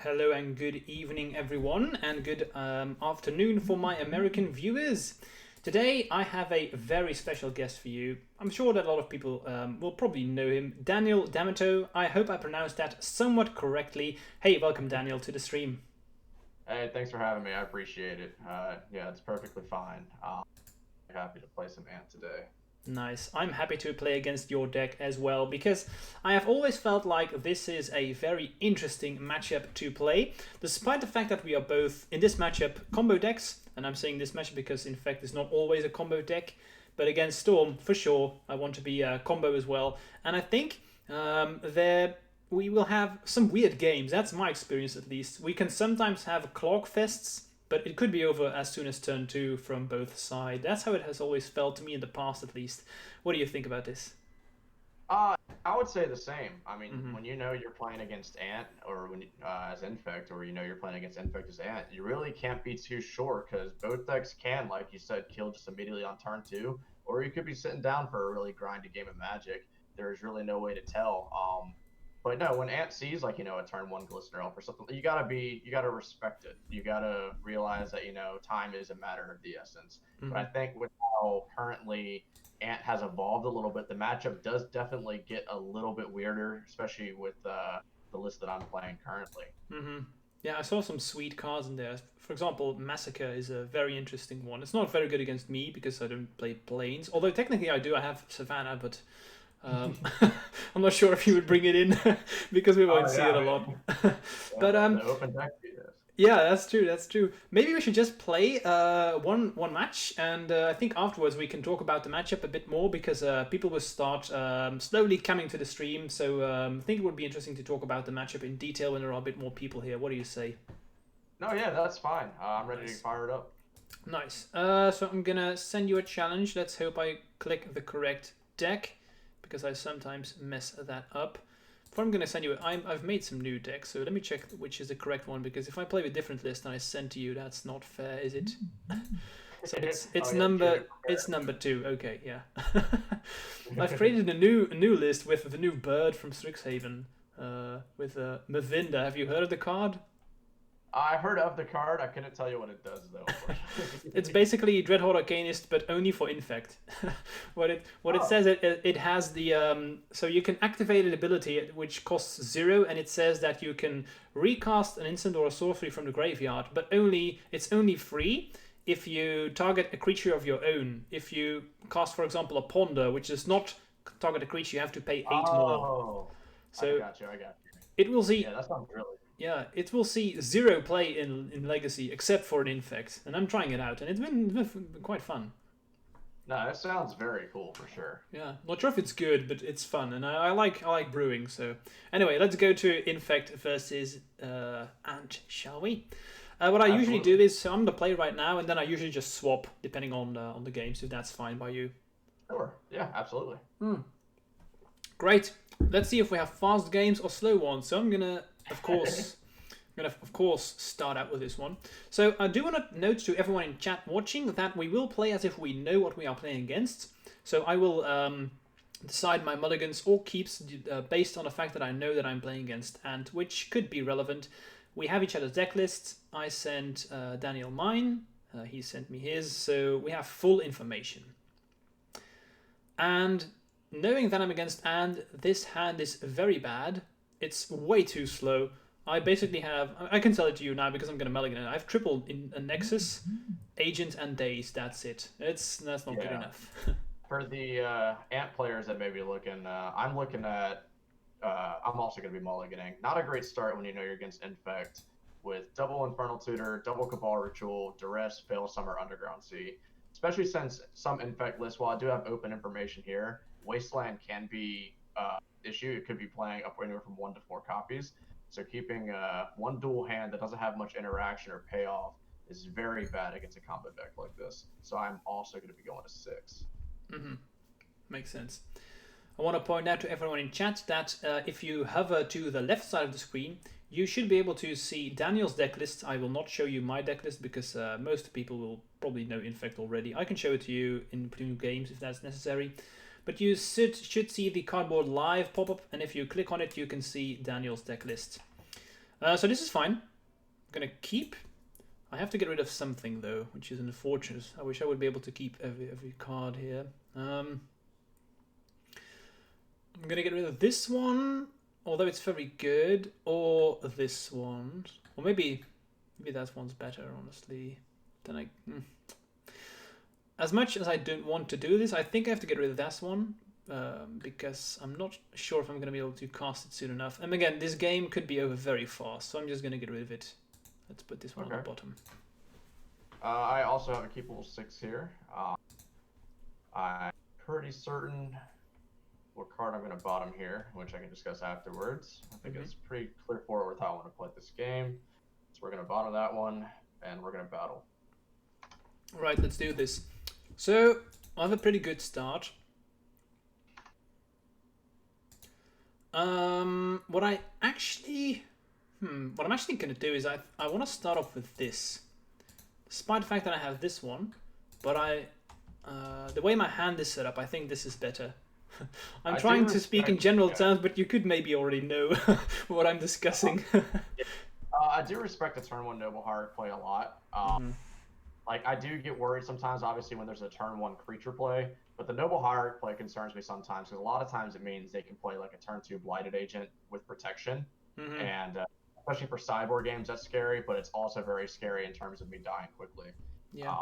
Hello and good evening, everyone, and good afternoon for my American viewers. Today, I have a very special guest for you. I'm sure that a lot of people will probably know him, Daniel D'Amato. I hope I pronounced that somewhat correctly. Hey, welcome, Daniel, to the stream. Hey, thanks for having me. I appreciate it. Yeah, it's perfectly fine. Happy to play some Ant today. Nice. I'm happy to play against your deck as well because I have always felt like this is a very interesting matchup to play, despite the fact that we are both in this matchup combo decks. And I'm saying this matchup because Infect is not always a combo deck, but against Storm, for sure, I want to be a combo as well. And I think there we will have some weird games. That's my experience at least. We can sometimes have clock fests, but it could be over as soon as turn 2 from both sides. That's how it has always felt to me in the past, at least. What do you think about this? I would say the same. I mean, Mm-hmm. when you know you're playing against Ant or when as Infect, or you know you're playing against Infect as Ant, you really can't be too sure because both decks can, like you said, kill just immediately on turn 2, or you could be sitting down for a really grindy game of Magic. There's really no way to tell. But no, when Ant sees like a turn 1 Glistener Elf or something, you gotta respect it. You gotta realize that time is a matter of the essence. But Mm-hmm. I think with how currently Ant has evolved a little bit, the matchup does definitely get a little bit weirder, especially with the list that I'm playing currently. Mm-hmm. Yeah, I saw some sweet cards in there. For example, Massacre is a very interesting one. It's not very good against me because I don't play Plains. Although technically I do. I have Savannah, but um, I'm not sure if you would bring it in because we won't Oh see it yeah, a lot. man. Yeah, But the open deck do this. yeah, that's true. That's true. Maybe we should just play one match, and I think afterwards we can talk about the matchup a bit more because people will start slowly coming to the stream. So I think it would be interesting to talk about the matchup in detail when there are a bit more people here. What do you say? No, yeah, that's fine. I'm ready to Nice, fire it up. nice. So I'm gonna send you a challenge. Let's hope I click the correct deck because I sometimes mess that up. Before I'm going to send you, I've made some new decks, so let me check which is the correct one, because if I play with different list and I send to you, that's not fair, is it? So Oh yeah, Jimmy it's prepared. number 2. Okay, yeah. I've created a new list with the new bird from Strixhaven, with Mavinda. Have you heard of the card? I heard of the card. I couldn't tell you what it does though, It's unfortunately. basically Dreadhorde Arcanist, but only for Infect. What it Oh, says, it has the so you can activate an ability which costs 0, and it says that you can recast an instant or a sorcery from the graveyard, but it's only free if you target a creature of your own. If you cast, for example, a Ponder, which does not target a creature, you have to pay 8 more. oh, I So got you. I got you. it will Yeah, see that sounds really. yeah, it will see 0 play in Legacy except for an Infect, and I'm trying it out, and it's been quite fun. No, that sounds very cool for sure. Yeah, not sure if it's good, but it's fun, and I like brewing. So anyway, let's go to Infect versus Ant, shall we? What I usually do Absolutely. is, so I'm the player right now, and then I usually just swap depending on the games, if that's fine by you. Sure. Yeah, absolutely. Great. Let's see if we have fast games or slow ones. So I'm gonna of course start out with this one. So I do want to note to everyone in chat watching that we will play as if we know what we are playing against. So I will decide my mulligans or keeps based on the fact that I know that I'm playing against Ant, which could be relevant. We have each other's deck lists. I sent Daniel mine. He sent me his. So we have full information. And knowing that I'm against and this hand is very bad, it's way too slow. I basically have, I can tell it to you now because I'm going to mulligan it. I've tripled in a Nexus, Agent, and Daze. That's it. That's not good Yeah. enough. For the Ant players that may be looking, I'm looking at. I'm also going to be mulliganing. Not a great start when you know you're against Infect with double Infernal Tutor, double Cabal Ritual, Duress, Veil Summer, Underground Sea. Especially since some Infect lists, while I do have open information here, Wasteland can be issue. It could be playing up anywhere from 1 to 4 copies. So keeping one dual hand that doesn't have much interaction or payoff is very bad against a combo deck like this. So I'm also going to be going to 6. Mm-hmm. Makes sense. I want to point out to everyone in chat that if you hover to the left side of the screen, you should be able to see Daniel's deck list. I will not show you my deck list because most people will probably know Infect already. I can show it to you in between games if that's necessary. But you should see the cardboard live pop up, and if you click on it, you can see Daniel's deck list. So this is fine. I'm gonna keep. I have to get rid of something though, which is unfortunate. I wish I would be able to keep every card here. I'm gonna get rid of this one, although it's very good, or this one, or maybe that one's better. Honestly, then as much as I don't want to do this, I think I have to get rid of this one. Because I'm not sure if I'm going to be able to cast it soon enough. And again, this game could be over very fast, so I'm just going to get rid of it. Let's put this one on the bottom. I also have a keepable 6 here. I'm pretty certain what card I'm going to bottom here, which I can discuss afterwards. I think it's pretty clear forward with how I want to play this game. So we're going to bottom that one, and we're going to battle. All right, let's do this. So I have a pretty good start. What I'm actually gonna do is I want to start off with this, despite the fact that I have this one, but the way my hand is set up, I think this is better. I'm trying to speak in general terms, but you could maybe already know what I'm discussing. I do respect the turn 1 Noble Hierarch play a lot. Like, I do get worried sometimes, obviously, when there's a turn 1 creature play, but the Noble Hierarch play concerns me sometimes, because a lot of times it means they can play, like, a turn 2 Blighted Agent with protection, and especially for sideboard games, that's scary, but it's also very scary in terms of me dying quickly. Yeah.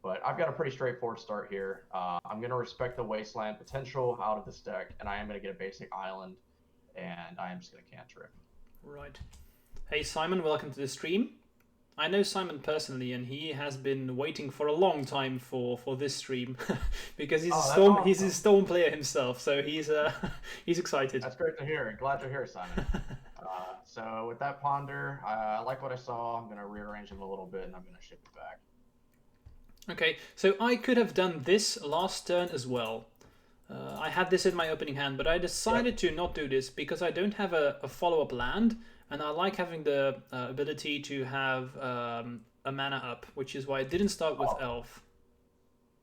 But I've got a pretty straightforward start here. I'm going to respect the Wasteland potential out of this deck, and I am going to get a basic island, and I am just going to cantrip. Right. Hey, Simon, welcome to the stream. I know Simon personally, and he has been waiting for a long time for this stream because he's a Storm player himself, so he's excited. That's great to hear. Glad to hear, Simon. So with that ponder, I like what I saw. I'm going to rearrange him a little bit, and I'm going to ship it back. Okay, so I could have done this last turn as well. I had this in my opening hand, but I decided to not do this because I don't have a follow-up land. And I like having the ability to have a mana up, which is why I didn't start with Elf.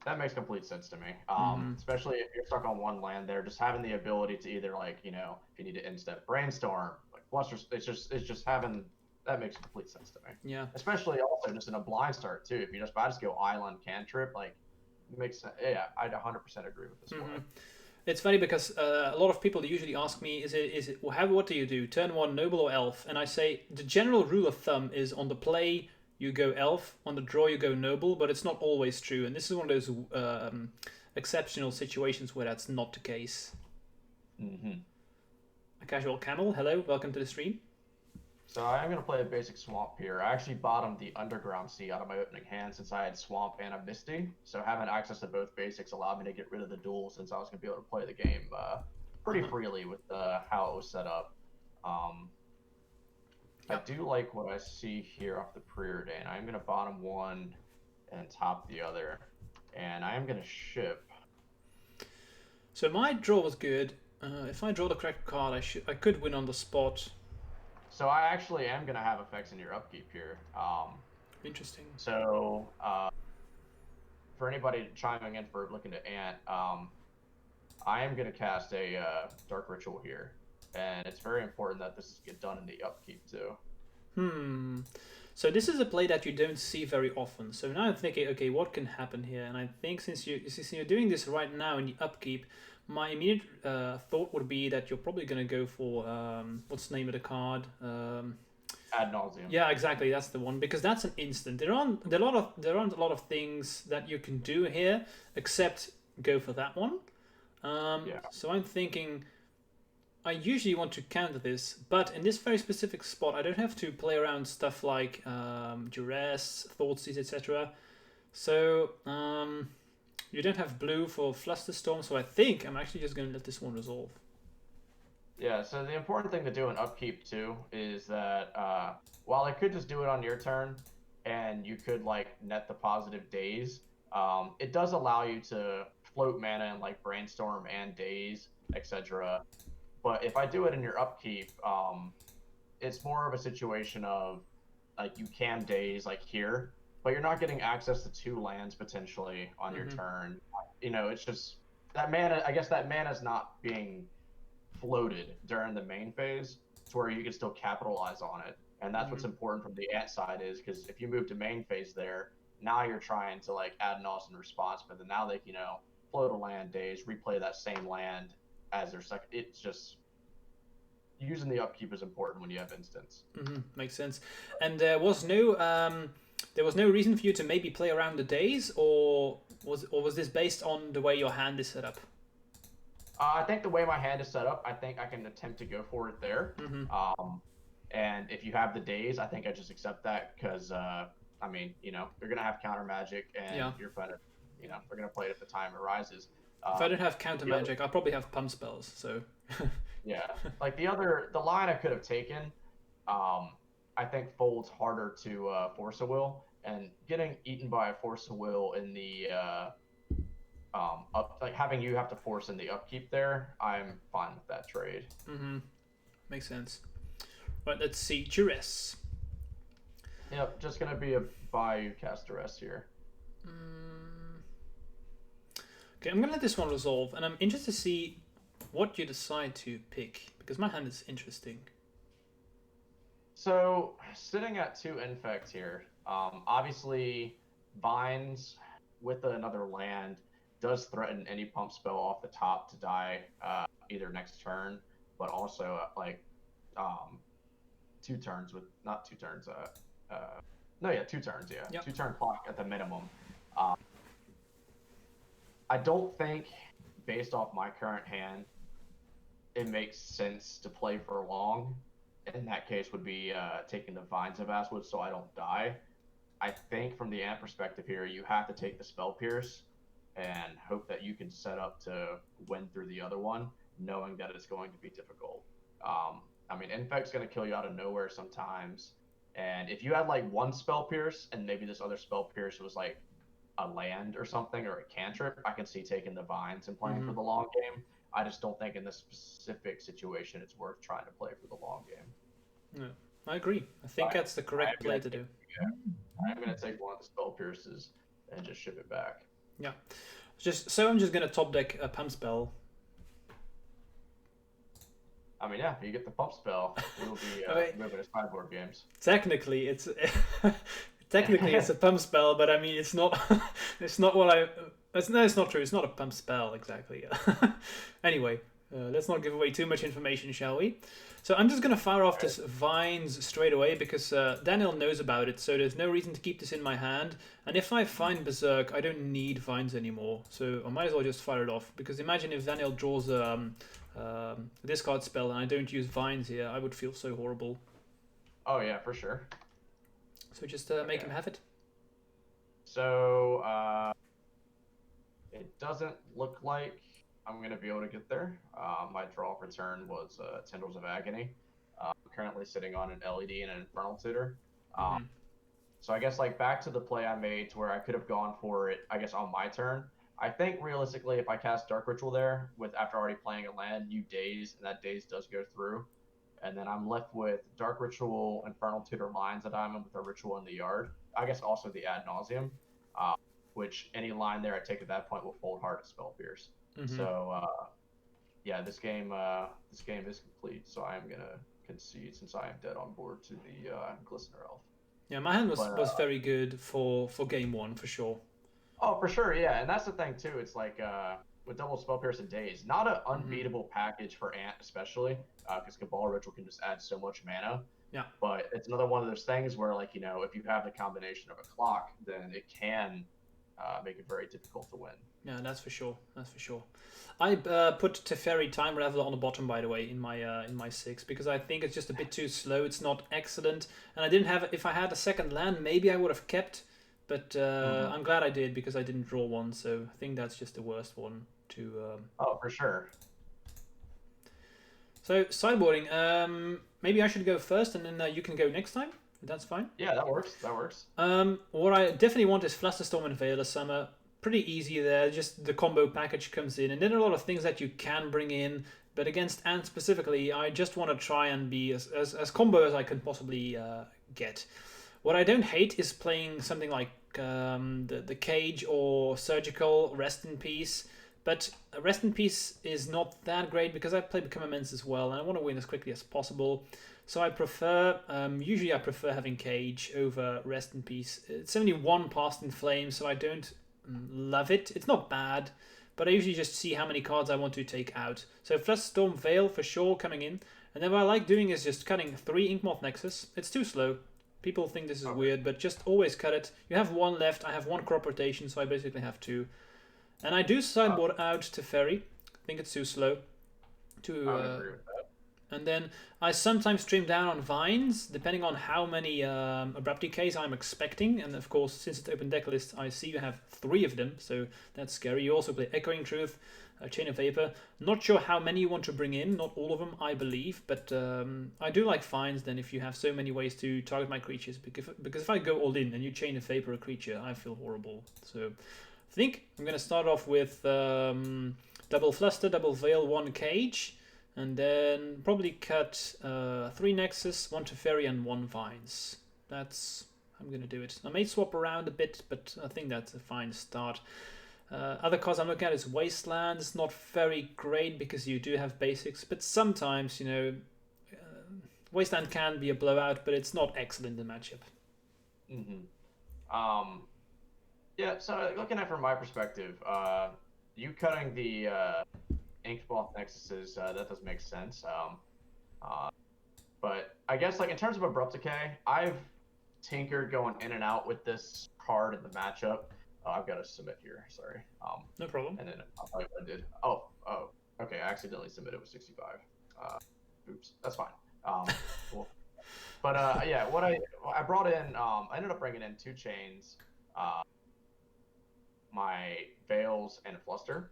That makes complete sense to me. Especially if you're stuck on one land there, just having the ability to either, like, you know, if you need to instant Brainstorm, like Bluster, it's just having, that makes complete sense to me. Yeah. Especially also just in a blind start too. If I just go Island Cantrip, like, it makes sense. Yeah, I'd 100% agree with this one. It's funny because a lot of people usually ask me, what do you do? Turn 1 Noble or Elf? And I say the general rule of thumb is on the play you go Elf, on the draw you go Noble, but it's not always true. And this is one of those exceptional situations where that's not the case. A Casual Camel, hello, welcome to the stream. So I'm going to play a basic Swamp here. I actually bottomed the Underground Sea out of my opening hand since I had Swamp and a Misty. So having access to both basics allowed me to get rid of the duel since I was going to be able to play the game pretty freely with how it was set up. I do like what I see here off the preordain. I'm going to bottom one and top the other. And I am going to ship. So my draw was good. If I draw the correct card, I could win on the spot. So I actually am going to have effects in your upkeep here. Interesting. So for anybody chiming in for looking to Ant, I am going to cast a Dark Ritual here. And it's very important that this get done in the upkeep too. So this is a play that you don't see very often. So now I'm thinking, okay, what can happen here? And I think since you're doing this right now in the upkeep, my immediate thought would be that you're probably going to go for what's the name of the card? Ad nauseum. Yeah, exactly. That's the one, because that's an instant. There aren't a lot of things that you can do here except go for that one. So I'm thinking I usually want to counter this, but in this very specific spot, I don't have to play around stuff like Duress, Thoughtseize, etc. So you don't have blue for Flusterstorm, so I think I'm actually just going to let this one resolve. Yeah, so the important thing to do in upkeep too is that while I could just do it on your turn and you could like net the positive days, it does allow you to float mana in like Brainstorm and Daze, etc. But if I do it in your upkeep, it's more of a situation of like you can Daze like here, but you're not getting access to 2 lands potentially on your turn. You know, it's just that mana. I guess that mana is not being floated during the main phase. to where you can still capitalize on it. And that's what's important from the ant side is because if you move to main phase there, now you're trying to like add an awesome response, but then now they can, float a land days, replay that same land as their second. It's just using the upkeep is important when you have instants. Makes sense. And there was no reason for you to maybe play around the days, or was this based on the way your hand is set up? I think the way my hand is set up, I think I can attempt to go for it there. And if you have the days, I think I just accept that because, you're going to have counter magic and you're going to, we're going to play it at the time it rises. If I don't have counter magic, I'll probably have pump spells, so... Yeah, like the line I could have taken, I think folds harder to Force of Will, and getting eaten by a Force of Will in the having you have to force in the upkeep there, I'm fine with that trade. Makes sense. Right, let's see, Duress. Yep, just gonna be a Bayou cast Duress here. Okay, I'm gonna let this one resolve, and I'm interested to see what you decide to pick, because my hand is interesting. So, sitting at 2 Infect here, obviously, Vines with another land does threaten any pump spell off the top to die either next turn, but also 2 turns with, not 2 turns, 2 turns, yeah. Yep. 2-turn clock at the minimum. I don't think, based off my current hand, it makes sense to play for long. In that case would be taking the Vines of Basswood so I don't die. I think from the ant perspective here, you have to take the Spell Pierce and hope that you can set up to win through the other one, knowing that it's going to be difficult. Infect's going to kill you out of nowhere sometimes. And if you had like 1 Spell Pierce and maybe this other Spell Pierce was like a land or something or a cantrip, I can see taking the Vines and playing for the long game. I just don't think in this specific situation it's worth trying to play for the long game. No, I agree. I think that's the correct play to do. Yeah. I'm going to take one of the Spell Pierces and just ship it back. Yeah. I'm just going to top deck a pump spell. If you get the pump spell, it'll be moving to sideboard games. Technically, it's a pump spell, but it's not. It's not what I. It's not true. It's not a pump spell exactly. Anyway, let's not give away too much information, shall we? So I'm just gonna fire off this Vines straight away because Daniel knows about it. So there's no reason to keep this in my hand. And if I find Berserk, I don't need Vines anymore. So I might as well just fire it off because imagine if Daniel draws a discard spell and I don't use Vines here, I would feel so horrible. Oh yeah, for sure. So just make him have it. So it doesn't look like I'm going to be able to get there. My draw for turn was Tendrils of Agony. I'm currently sitting on an LED and an Infernal Tutor. So I guess back to the play I made to where I could have gone for it, I guess, on my turn. I think realistically, if I cast Dark Ritual there after already playing a land, you daze, and that daze does go through. And then I'm left with Dark Ritual, Infernal Tutor Lines of Diamond with a Ritual in the yard. I guess also the Ad Nauseam, which any line there I take at that point will fold hard as Spell Pierce. So, this game is complete. So I am gonna concede since I am dead on board to the Glistener Elf. Yeah, my hand was very good for game 1 for sure. Oh, for sure, yeah, and that's the thing too. It's with double Spell Pierce and Daze, not an unbeatable package for Ant, especially because Cabal Ritual can just add so much mana. Yeah. But it's another one of those things where, if you have the combination of a clock, then it can make it very difficult to win. Yeah, that's for sure. I put Teferi Time Raveler on the bottom, by the way, in my 6 because I think it's just a bit too slow. It's not excellent, and I didn't have. If I had a second land, maybe I would have kept. But I'm glad I did because I didn't draw one. So I think that's just the worst one to. Oh, for sure. So sideboarding. Maybe I should go first, and then you can go next time. That's fine. Yeah, that works. What I definitely want is Flusterstorm and Veil of Summer. Pretty easy there. Just the combo package comes in, and then there are a lot of things that you can bring in. But against Ant specifically, I just want to try and be as combo as I can possibly get. What I don't hate is playing something like the Cage or Surgical Rest in Peace, But Rest in Peace is not that great because I play Become Immense as well, and I want to win as quickly as possible. So I prefer, usually I prefer having Cage over Rest in Peace. It's only one Past in Flames, so I don't love it. It's not bad, but I usually just see how many cards I want to take out. So Flusterstorm Veil for sure coming in. And then what I like doing is just cutting 3 Inkmoth Nexus. It's too slow. People think this is weird, but just always cut it. You have 1 left. I have 1 crop rotation, so I basically have 2. And I do sideboard out to Ferry. I think it's too slow. I would agree with that. And then I sometimes trim down on Vines, depending on how many Abrupt Decays I'm expecting. And of course, since it's open deck list, I see you have 3 of them, so that's scary. You also play Echoing Truth, Chain of Vapor. Not sure how many you want to bring in, not all of them, I believe. But I do like Vines then if you have so many ways to target my creatures. Because if I go all in and you Chain of Vapor a creature, I feel horrible. So I think I'm going to start off with double Fluster, double Veil, 1 Cage. And then probably cut 3 Nexus, 1 Teferi, and 1 Vines. I'm going to do it. I may swap around a bit, but I think that's a fine start. Other cards I'm looking at is Wasteland. It's not very great because you do have basics, but sometimes, Wasteland can be a blowout, but it's not excellent in matchup. Yeah, so looking at it from my perspective, you cutting the Inkmoth Nexuses, that does make sense. But I guess in terms of Abrupt Decay, I've tinkered going in and out with this card in the matchup. I've got to submit here, sorry. No problem. And then I'll tell you what I did. Okay, I accidentally submitted with 65. Oops, that's fine. Cool. But yeah, what I brought in, I ended up bringing in 2 chains, my Veils and Fluster.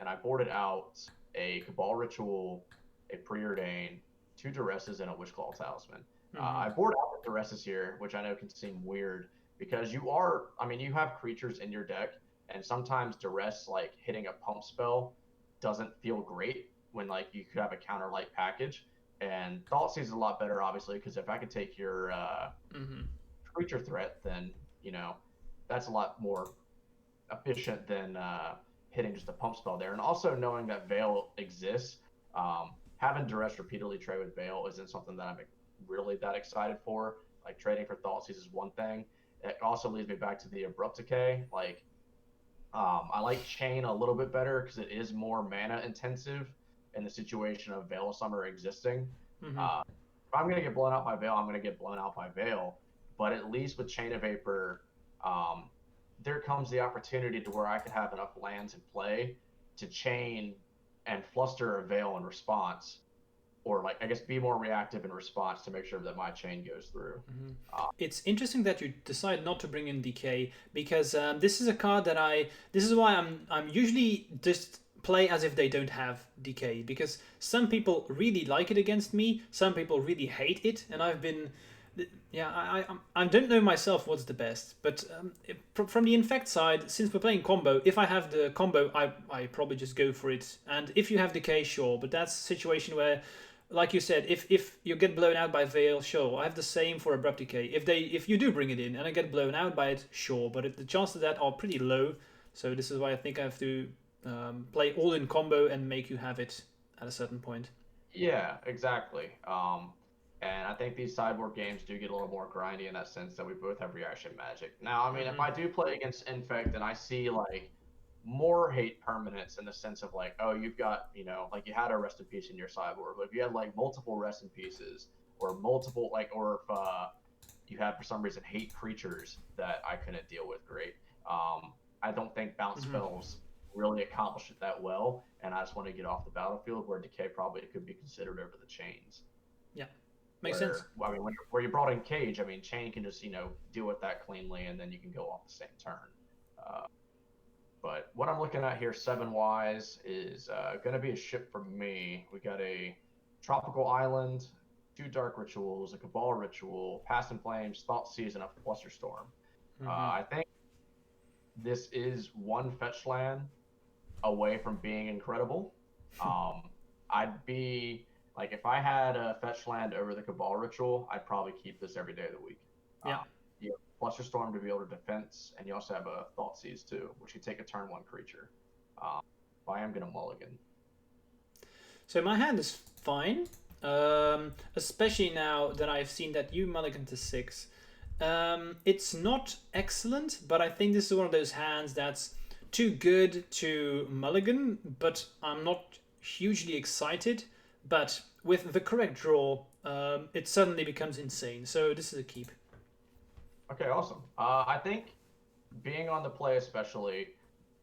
And I boarded out a Cabal Ritual, a Preordain, 2 Duresses, and a Witchclaw Talisman. I boarded out the Duresses here, which I know can seem weird, because you have creatures in your deck, and sometimes Duress, hitting a pump spell, doesn't feel great when, you could have a counter-light package. And Thoughtseize is a lot better, obviously, because if I could take your creature threat, then, that's a lot more efficient than hitting just a pump spell there. And also knowing that Veil exists, having Duress repeatedly trade with Veil isn't something that I'm really that excited for. Trading for Thoughtseize is one thing. It also leads me back to the Abrupt Decay. I like Chain a little bit better because it is more mana intensive in the situation of Veil Summer existing. If I'm going to get blown out by Veil, I'm going to get blown out by Veil. But at least with Chain of Vapor, there comes the opportunity to where I could have enough lands in play to chain and fluster a Veil in response, or be more reactive in response to make sure that my chain goes through. It's interesting that you decide not to bring in Decay, because this is a card that this is why I'm usually just play as if they don't have Decay, because some people really like it against me, some people really hate it, and I've been... Yeah, I don't know myself what's the best, but from the Infect side, since we're playing combo, if I have the combo, I probably just go for it. And if you have Decay, sure, but that's a situation where, like you said, if you get blown out by Veil, sure. I have the same for Abrupt Decay. If you do bring it in and I get blown out by it, sure, but the chances of that are pretty low. So this is why I think I have to play all in combo and make you have it at a certain point. Yeah, exactly. And I think these sideboard games do get a little more grindy in that sense that we both have reaction magic. Now, if I do play against Infect and I see more hate permanents in the sense of you've got, you had a Rest in Peace in your sideboard, but if you had multiple Rest in Pieces or multiple, or if you had for some reason hate creatures that I couldn't deal with great, I don't think bounce spells really accomplish it that well, and I just want to get off the battlefield where Decay probably could be considered over the chains. Yeah. Makes sense. Where you brought in Cage, Chain can just, deal with that cleanly, and then you can go off the same turn. But what I'm looking at here, 7-wise, is going to be a ship for me. We got a Tropical Island, 2 Dark Rituals, a Cabal Ritual, Past in Flames, Thoughtseize, and a Flusterstorm. I think this is 1 fetch land away from being incredible. I'd be... if I had a fetch land over the Cabal Ritual, I'd probably keep this every day of the week. Yeah. You have Flusterstorm to be able to defense, and you also have a Thoughtseize too, which can take a turn 1 creature. I am gonna mulligan. So my hand is fine, especially now that I've seen that you mulligan to 6. It's not excellent, but I think this is one of those hands that's too good to mulligan, but I'm not hugely excited. But with the correct draw, it suddenly becomes insane. So this is a keep. Okay, awesome. I think being on the play especially,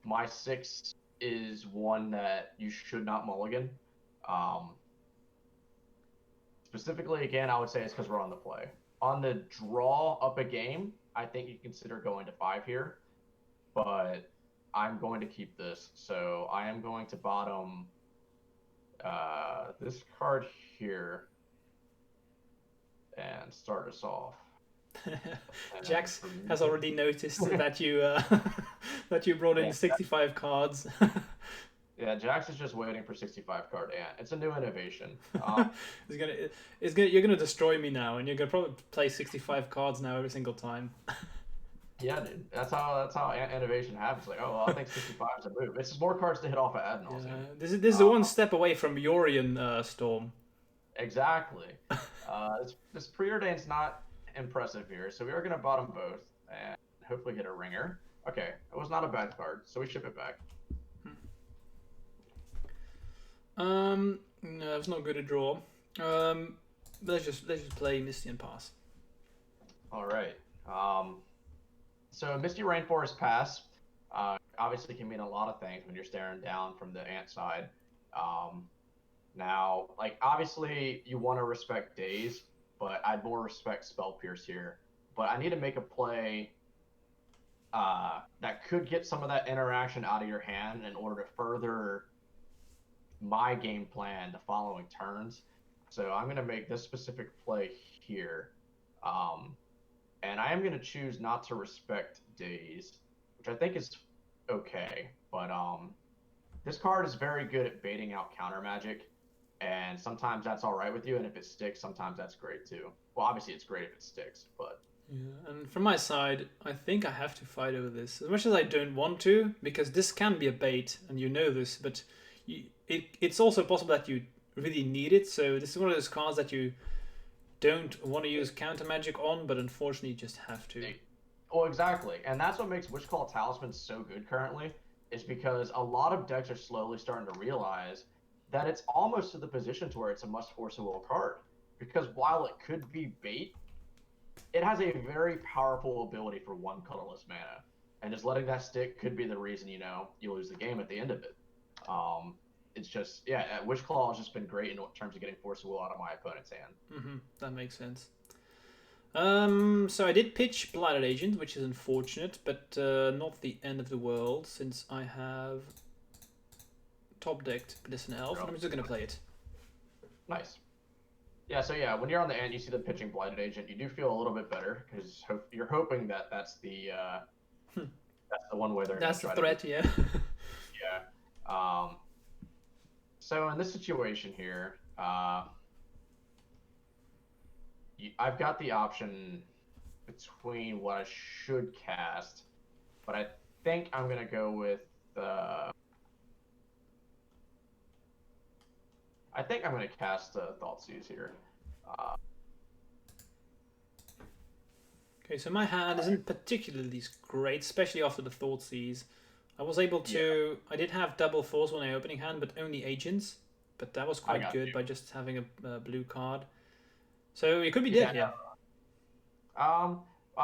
my 6 is one that you should not mulligan. Um, Specifically, again, I would say it's because we're on the play. On the draw up a game, I think you consider going to 5 here, but I'm going to keep this. So I am going to bottom this card here and start us off. Jax has already noticed that you that you brought in 65 cards. Yeah, Jax is just waiting for 65 card ant. It's a new innovation. You're gonna destroy me now, and you're gonna probably play 65 cards now every single time. Yeah, dude. That's how innovation happens. Like, oh, well, I think 65 is a move. It's just more cards to hit off of Admiral. Yeah, this is one step away from Yorion Storm. Exactly. This preordained's not impressive here, so we are gonna bottom both and hopefully get a ringer. Okay, it was not a bad card, so we ship it back. No, it's not good to draw. Let's just play Misty and pass. All right. So Misty Rainforest Pass obviously can mean a lot of things when you're staring down from the ant side. Now, like, obviously you want to respect Daze, but I'd more respect Spell Pierce here. But I need to make a play that could get some of that interaction out of your hand in order to further my game plan the following turns. So I'm going to make this specific play here. And I am going to choose not to respect Daze, which I think is okay. But this card is very good at baiting out counter magic. And sometimes that's all right with you. And if it sticks, sometimes that's great too. Well, obviously it's great if it sticks, but... Yeah, and from my side, I think I have to fight over this. As much as I don't want to, because this can be a bait, and you know this, but... It's also possible that you really need it, so this is one of those cards that you don't want to use counter magic on, but unfortunately you just have to. Well, exactly, and that's what makes Witch Call Talisman so good currently, is because a lot of decks are slowly starting to realize that it's almost to the position to where it's a must force a will card. Because while it could be bait, it has a very powerful ability for 1 colorless mana, and just letting that stick could be the reason, you lose the game at the end of it. It's just, yeah, Witch Claw has just been great in terms of getting Force of Will out of my opponent's hand. That makes sense. So I did pitch Blighted Agent, which is unfortunate, but not the end of the world, since I have top-decked Bliss and Elf, and I'm just going to play it. Nice. Yeah, so yeah, when you're on the end, you see the pitching Blighted Agent, you do feel a little bit better, because you're hoping that that's the one way they're going to try to... That's the threat, yeah. Yeah. So in this situation here, I've got the option between what I should cast, but I think I'm going to go with... I think I'm going to cast Thoughtseize here. Okay, so my hand isn't particularly great, especially after the Thoughtseize. I was able to... Yeah. I did have double force on my opening hand, but only agents. But that was quite good by just having a blue card. So it could be dead, yeah. I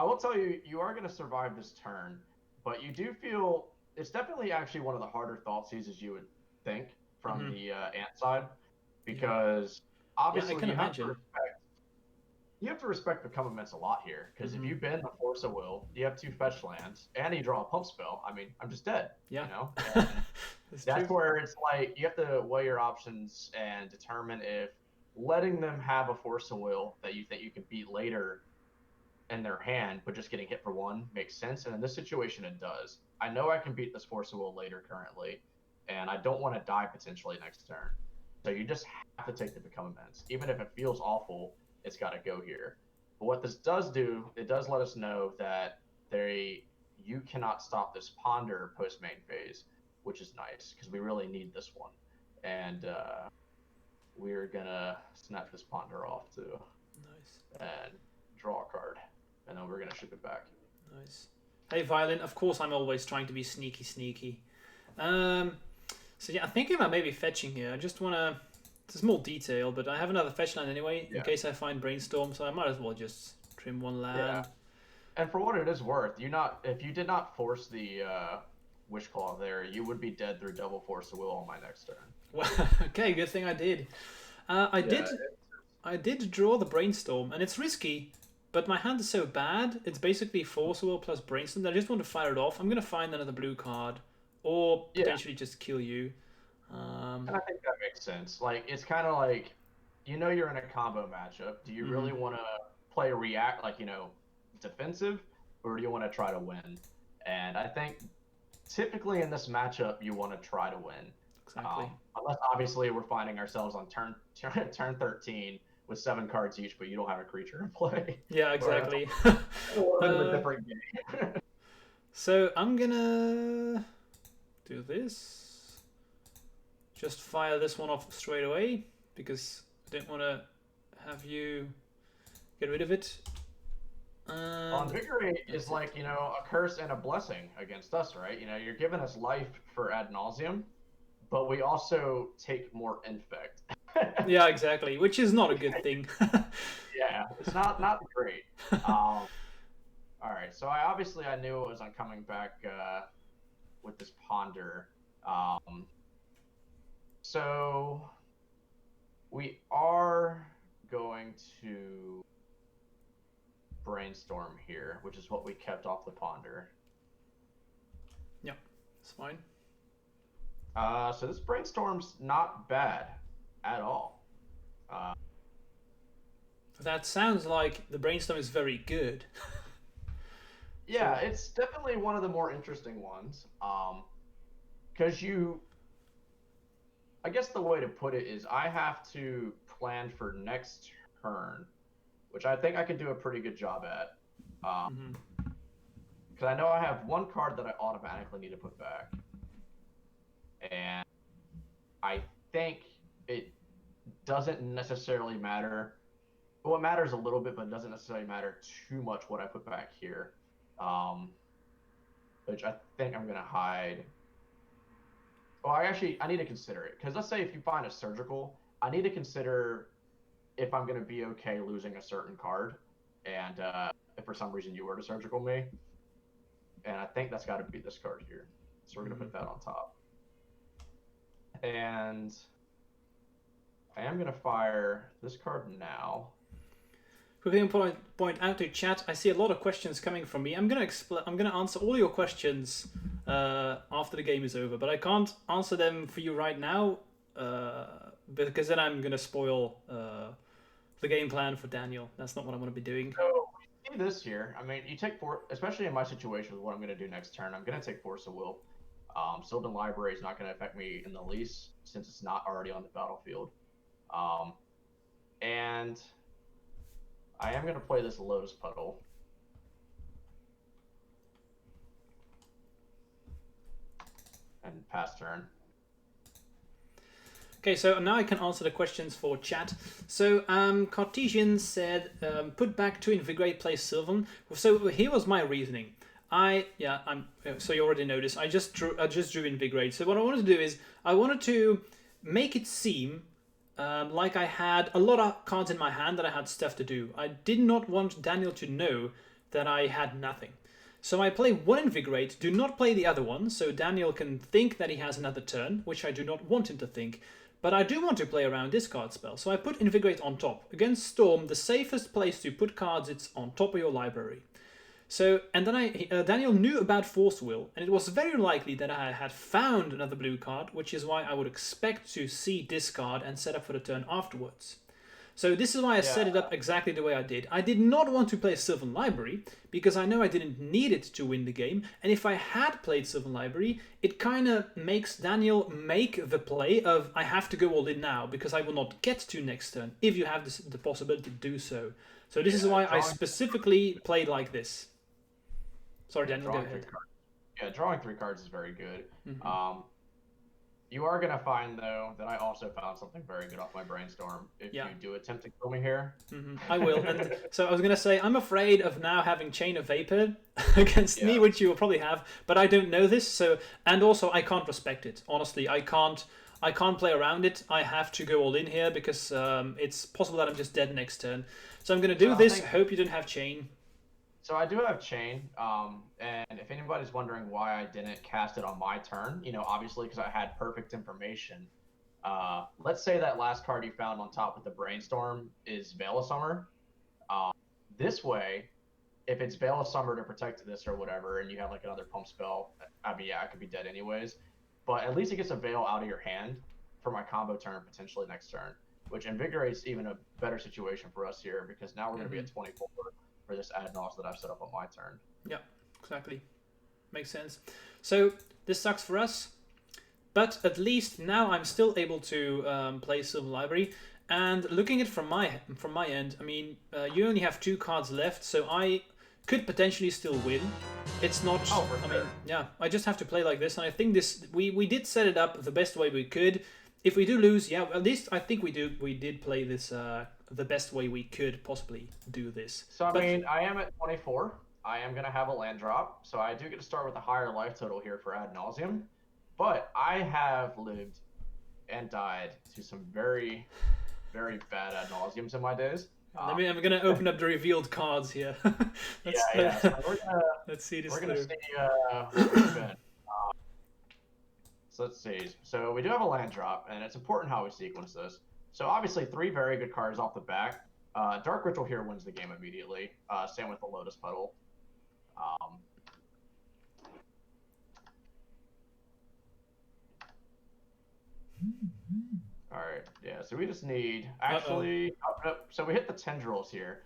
will tell you, you are going to survive this turn, but you do feel... It's definitely actually one of the harder Thoughtseizes you would think from the ant side. Because obviously you have to respect Become Immense a lot here, because if you bend the Force of Will, you have 2 fetch lands, and you draw a pump spell. I mean, I'm just dead. Yeah. That's where it's like you have to weigh your options and determine if letting them have a Force of Will that you think you can beat later in their hand, but just getting hit for 1 makes sense. And in this situation, it does. I know I can beat this Force of Will later currently, and I don't want to die potentially next turn. So you just have to take the Become Immense. Even if it feels awful, it's got to go here. But what this does do, it does let us know that you cannot stop this Ponder post-main phase. which is nice because we really need this one. And we're gonna snap this ponder off too. Nice. And draw a card, and then we're gonna ship it back. Nice. Hey, Violin. Of course, I'm always trying to be sneaky. So yeah, I'm thinking about maybe fetching here. I just wanna. There's more detail, but I have another fetch land anyway in case I find Brainstorm, so I might as well just trim one land. Yeah. And for what it is worth, if you did not force the Wish Claw there, you would be dead through double Force of Will on my next turn. Well, okay, good thing I did. I did draw the Brainstorm, and it's risky, but my hand is so bad. It's basically Force of Will plus Brainstorm. I just want to fire it off. I'm gonna find another blue card, or potentially just kill you. And I think that makes sense. Like, it's kind of like, you're in a combo matchup. Do you really want to play react, like, defensive, or do you want to try to win? And I think typically in this matchup, you want to try to win. Exactly. Unless obviously we're finding ourselves on turn 13 with 7 cards each, but you don't have a creature in play. Yeah, exactly. A different game. So I'm gonna do this. Just fire this one off straight away because I don't want to have you get rid of it. Invigorate is like, a curse and a blessing against us, right? You're giving us life for ad nauseum, but we also take more infect. Yeah, exactly, which is not a good thing. Yeah, it's not great. All right, so I knew it was on coming back with this ponder. So we are going to Brainstorm here, which is what we kept off the ponder. Yep, it's fine. So this Brainstorm's not bad at all. That sounds like the Brainstorm is very good. Yeah, it's definitely one of the more interesting ones. Because I guess the way to put it is I have to plan for next turn, which I think I can do a pretty good job at. Because I know I have one card that I automatically need to put back. And I think it doesn't necessarily matter. Well, it matters a little bit, but it doesn't necessarily matter too much what I put back here. Which I think I'm going to hide. Well, I need to consider it. Because let's say if you find a surgical, I need to consider if I'm going to be okay losing a certain card. And if for some reason you were to surgical me. And I think that's got to be this card here. So we're going to put that on top. And I am going to fire this card now. Quickly point out to chat, I see a lot of questions coming from me. I'm gonna answer all your questions after the game is over, but I can't answer them for you right now because then I'm gonna spoil the game plan for Daniel. That's not what I'm gonna be doing. So see this here. I mean, you take especially in my situation with what I'm gonna do next turn. I'm gonna take Force of Will. Sylvan Library is not gonna affect me in the least since it's not already on the battlefield. And I am going to play this Lotus Puddle. And pass turn. Okay, so now I can answer the questions for chat. So Cartesian said, put back to Invigorate, play Sylvan. So here was my reasoning. So you already noticed, I just drew Invigorate. So what I wanted to do is, I wanted to make it seem like I had a lot of cards in my hand that I had stuff to do. I did not want Daniel to know that I had nothing. So I play one Invigorate, do not play the other one, so Daniel can think that he has another turn, which I do not want him to think. But I do want to play around this card spell, so I put Invigorate on top. Against Storm, the safest place to put cards is on top of your library. So, and then Daniel knew about Force Will, and it was very likely that I had found another blue card, which is why I would expect to see discard and set up for the turn afterwards. So this is why I set it up exactly the way I did. I did not want to play Sylvan Library, because I know I didn't need it to win the game, and if I had played Sylvan Library, it kind of makes Daniel make the play of, I have to go all in now, because I will not get to next turn, if you have the possibility to do so. So this is why I specifically played like this. Sorry, Daniel, go ahead. Drawing 3 cards is very good. You are gonna find though that I also found something very good off my brainstorm. If Yeah. you do attempt to kill me here, I will. And so I was gonna say I'm afraid of now having Chain of Vapor against me, which you will probably have, but I don't know this. So and also I can't respect it. Honestly, I can't. I can't play around it. I have to go all in here because it's possible that I'm just dead next turn. So I'm gonna do this. Hope you don't have Chain. So I do have Chain, and if anybody's wondering why I didn't cast it on my turn, obviously because I had perfect information. Let's say that last card you found on top with the Brainstorm is Veil of Summer. This way, if it's Veil of Summer to protect this or whatever, and you have like another pump spell, I mean, yeah, I could be dead anyways. But at least it gets a Veil out of your hand for my combo turn potentially next turn, which invigorates even a better situation for us here because now we're going to be at 24 for this Adnos that I've set up on my turn. Yeah, exactly. Makes sense. So this sucks for us, but at least now I'm still able to play Silver Library. And looking at it from my end, I mean, you only have 2 cards left, so I could potentially still win. It's not. Oh, for sure. I mean, yeah, I just have to play like this, and I think this we did set it up the best way we could. If we do lose, yeah, at least I think we did play this the best way we could possibly do this. So I mean, I am at 24. I am going to have a land drop, so I do get to start with a higher life total here for Ad Nauseam. But I have lived and died to some very, very bad Ad Nauseams in my days. I'm going to open up the revealed cards here. Yeah. So let's see this. We're going to see what we've been. So let's see. So we do have a land drop, and it's important how we sequence this. So obviously 3 very good cards off the back. Dark Ritual here wins the game immediately. Same with the Lotus Petal. All right, yeah. So we just need actually. So we hit the Tendrils here.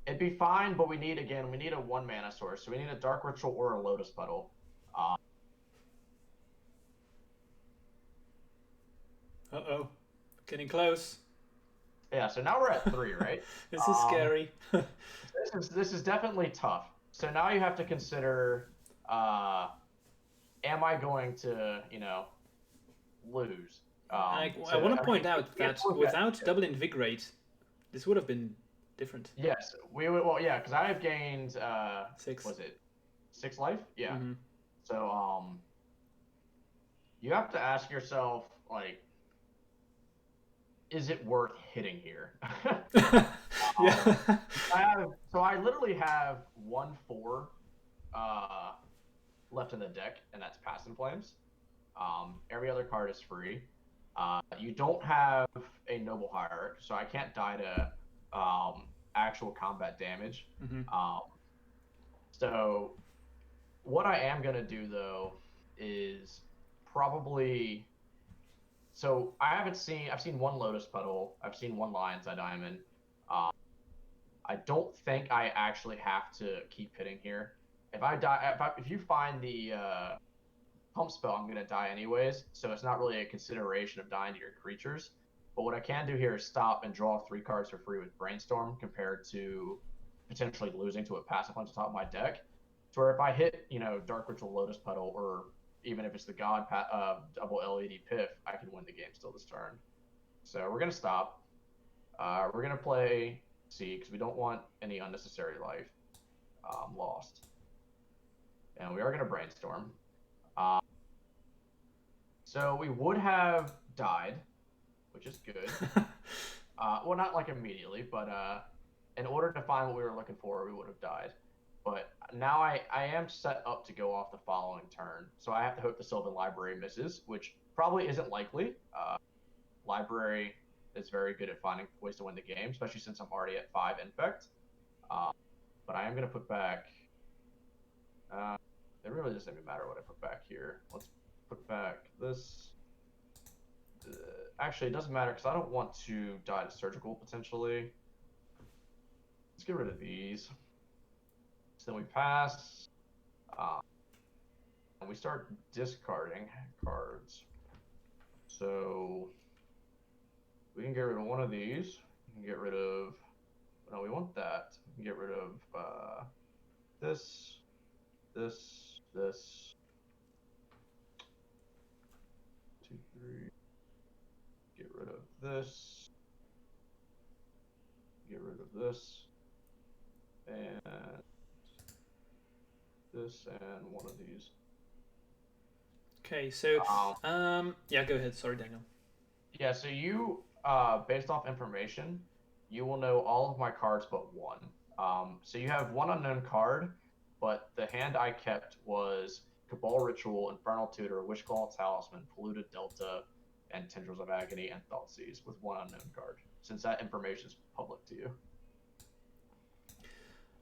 It'd be fine, but we need a 1 mana source. So we need a Dark Ritual or a Lotus Petal. Getting close. Yeah, so now we're at 3, right? This is scary. This is definitely tough. So now you have to consider, am I going to, lose? I want to point out that without double invigorate, this would have been different. Yes, we would. Well, yeah, because I have gained 6. Was it 6 life? Yeah. Mm-hmm. So you have to ask yourself, like, is it worth hitting here? Yeah. I literally have 1/4 left in the deck, and that's Past in Flames. Every other card is free. You don't have a Noble Hierarch, so I can't die to actual combat damage. Mm-hmm. So what I am gonna do though is probably. So I've seen 1 Lotus Petal, I've seen 1 Lion's Eye Diamond. I don't think I actually have to keep hitting here. If you find the pump spell, I'm gonna die anyways, so it's not really a consideration of dying to your creatures. But what I can do here is stop and draw 3 cards for free with Brainstorm compared to potentially losing to a passive on the top of my deck. So where if I hit, Dark Ritual, Lotus Petal, or even if it's the God double LED Piff, I can win the game still this turn. So we're going to stop. We're going to play C because we don't want any unnecessary life lost. And we are going to Brainstorm. So we would have died, which is good. Well, not like immediately, but in order to find what we were looking for, we would have died. But now I am set up to go off the following turn. So I have to hope the Sylvan Library misses, which probably isn't likely. Library is very good at finding ways to win the game, especially since I'm already at 5 Infect. But I am going to put back... it really doesn't even matter what I put back here. Let's put back this. Actually, it doesn't matter because I don't want to die to Surgical, potentially. Let's get rid of these. So then we pass, and we start discarding cards. So we can get rid of one of these. We can get rid of, no, we want that. We can get rid of this. 2, Get rid of this. Get rid of this. And this and one of these. Okay, so yeah, go ahead. Sorry, Daniel. Yeah, so you, based off information, you will know all of my cards but one. So you have one unknown card, but the hand I kept was Cabal Ritual, Infernal Tutor, Wishclaw Talisman, Polluted Delta, and Tendrils of Agony and Thoughtseize with one unknown card, since that information is public to you.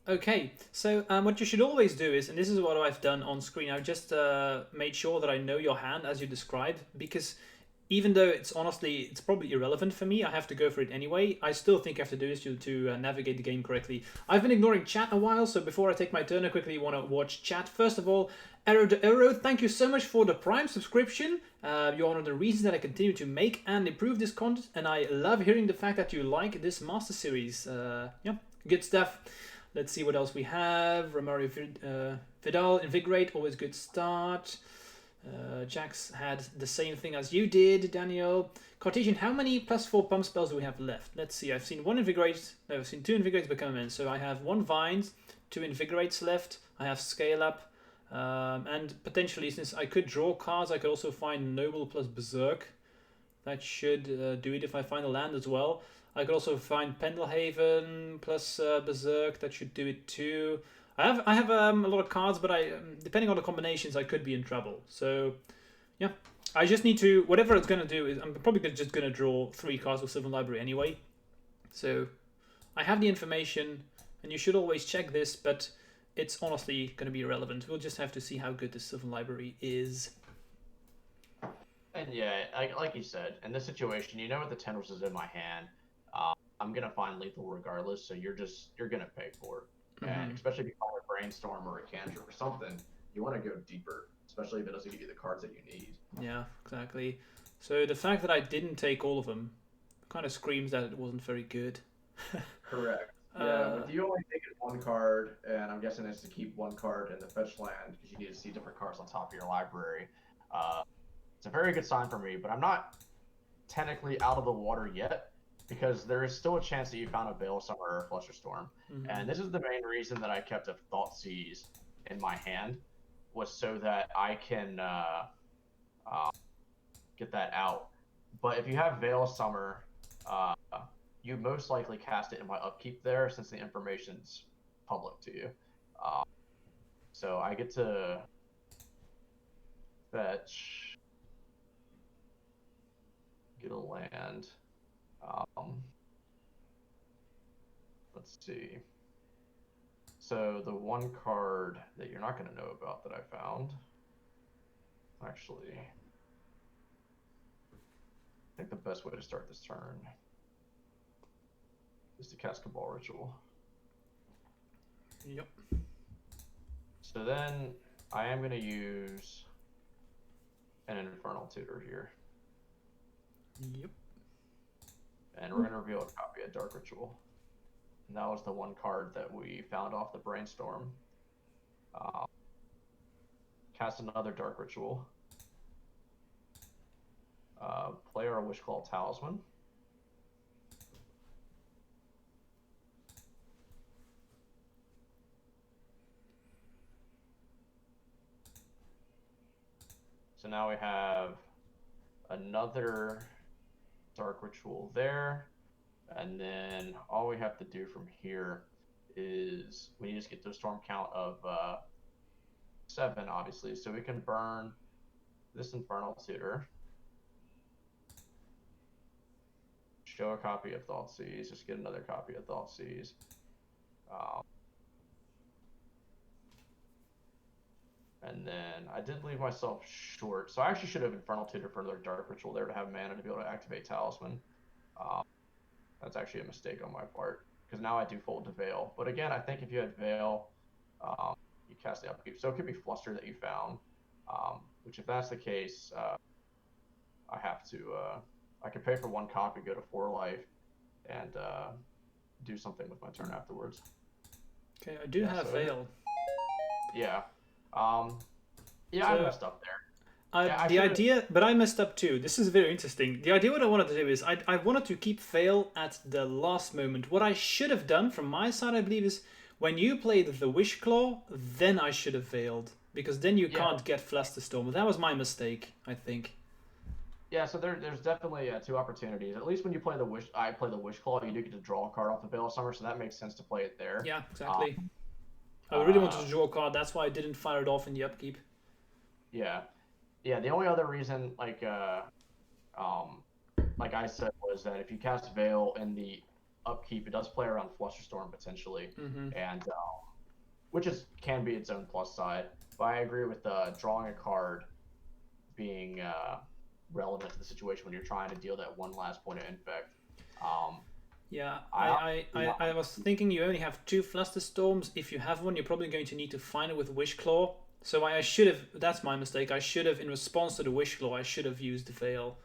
Okay, so what you should always do is, and this is what I've done on screen, I've just made sure that I know your hand as you described, because even though it's probably irrelevant for me, I have to go for it anyway, I still think I have to do this to navigate the game correctly. I've been ignoring chat a while, so before I take my turn, I quickly want to watch chat. First of all, Arrow to Arrow, thank you so much for the Prime subscription. You're one of the reasons that I continue to make and improve this content, and I love hearing the fact that you like this Master Series. Yeah, good stuff. Let's see what else we have. Romario Vidal, Invigorate, always good start. Jax had the same thing as you did, Daniel. Cartesian, how many +4 pump spells do we have left? Let's see. I've seen one Invigorate. No, I've seen 2 Invigorates become in. So I have 1 Vines, 2 Invigorates left. I have Scale Up. And potentially, since I could draw cards, I could also find Noble plus Berserk. That should do it if I find a land as well. I could also find Pendelhaven plus Berserk. That should do it too. I have a lot of cards, but depending on the combinations, I could be in trouble. So, yeah, I just need to, whatever it's gonna do is, I'm probably just gonna draw 3 cards with Sylvan Library anyway. So, I have the information, and you should always check this, but it's honestly gonna be irrelevant. We'll just have to see how good the Sylvan Library is. And yeah, like you said, in this situation, you know what the Tendrils is in my hand. I'm gonna find lethal regardless, so you're gonna pay for it. And especially if you call it Brainstorm or a Cantrip or something, you want to go deeper, especially if it doesn't give you the cards that you need. Yeah, exactly. So the fact that I didn't take all of them kind of screams that it wasn't very good. Correct. Yeah, with you only taking 1 card, and I'm guessing it's to keep 1 card in the fetch land because you need to see different cards on top of your library. It's a very good sign for me, but I'm not technically out of the water yet, because there is still a chance that you found a Veil Summer or a Flusterstorm. And this is the main reason that I kept a Thoughtseize in my hand, was so that I can get that out. But if you have Veil Summer, you most likely cast it in my upkeep there, since the information's public to you. So I get to fetch, get a land. Let's see. So the 1 card that you're not going to know about that I found, actually, I think the best way to start this turn is to cast Cabal Ritual. Yep. So then I am going to use an Infernal Tutor here. Yep. And we're going to reveal a copy of Dark Ritual. And that was the 1 card that we found off the Brainstorm. Cast another Dark Ritual. Play our Wishclaw Talisman. So now we have another Dark Ritual there, and then all we have to do from here is we need to get to a storm count of 7, obviously, so we can burn this Infernal Tutor, show a copy of Thoughtseize, just get another copy of Thoughtseize, and then I did leave myself short, so I actually should have Infernal Tutor for another Dark Ritual there to have mana to be able to activate Talisman. That's actually a mistake on my part, because now I do fold to Veil. But again, I think if you had Veil, you cast the upkeep. So it could be Fluster that you found, which if that's the case, I have to, I could pay for 1 copy, go to 4 life, and do something with my turn afterwards. Okay, I do have Veil. Yeah. Yeah, I messed up there. The idea, but I messed up too. This is very interesting. The idea what I wanted to do is I wanted to keep Veil at the last moment. What I should have done from my side, I believe, is when you played the Wish Claw, then I should have Veiled. Because then you can't get Flusterstorm. That was my mistake, I think. Yeah, so there's definitely 2 opportunities. At least when you play I play the Wish Claw, you do get to draw a card off the Veil of Summer, so that makes sense to play it there. Yeah, exactly. I really wanted to draw a card. That's why I didn't fire it off in the upkeep. Yeah. Yeah, the only other reason, like I said, was that if you cast Veil in the upkeep, it does play around Flusterstorm potentially, and which can be its own plus side. But I agree with drawing a card being relevant to the situation when you're trying to deal that one last point of Infect. Yeah, I was thinking you only have 2 Flusterstorms. If you have one, you're probably going to need to find it with Wish Claw. So I should have, that's my mistake, I should have, in response to the Wish Claw, I should have used the Veil.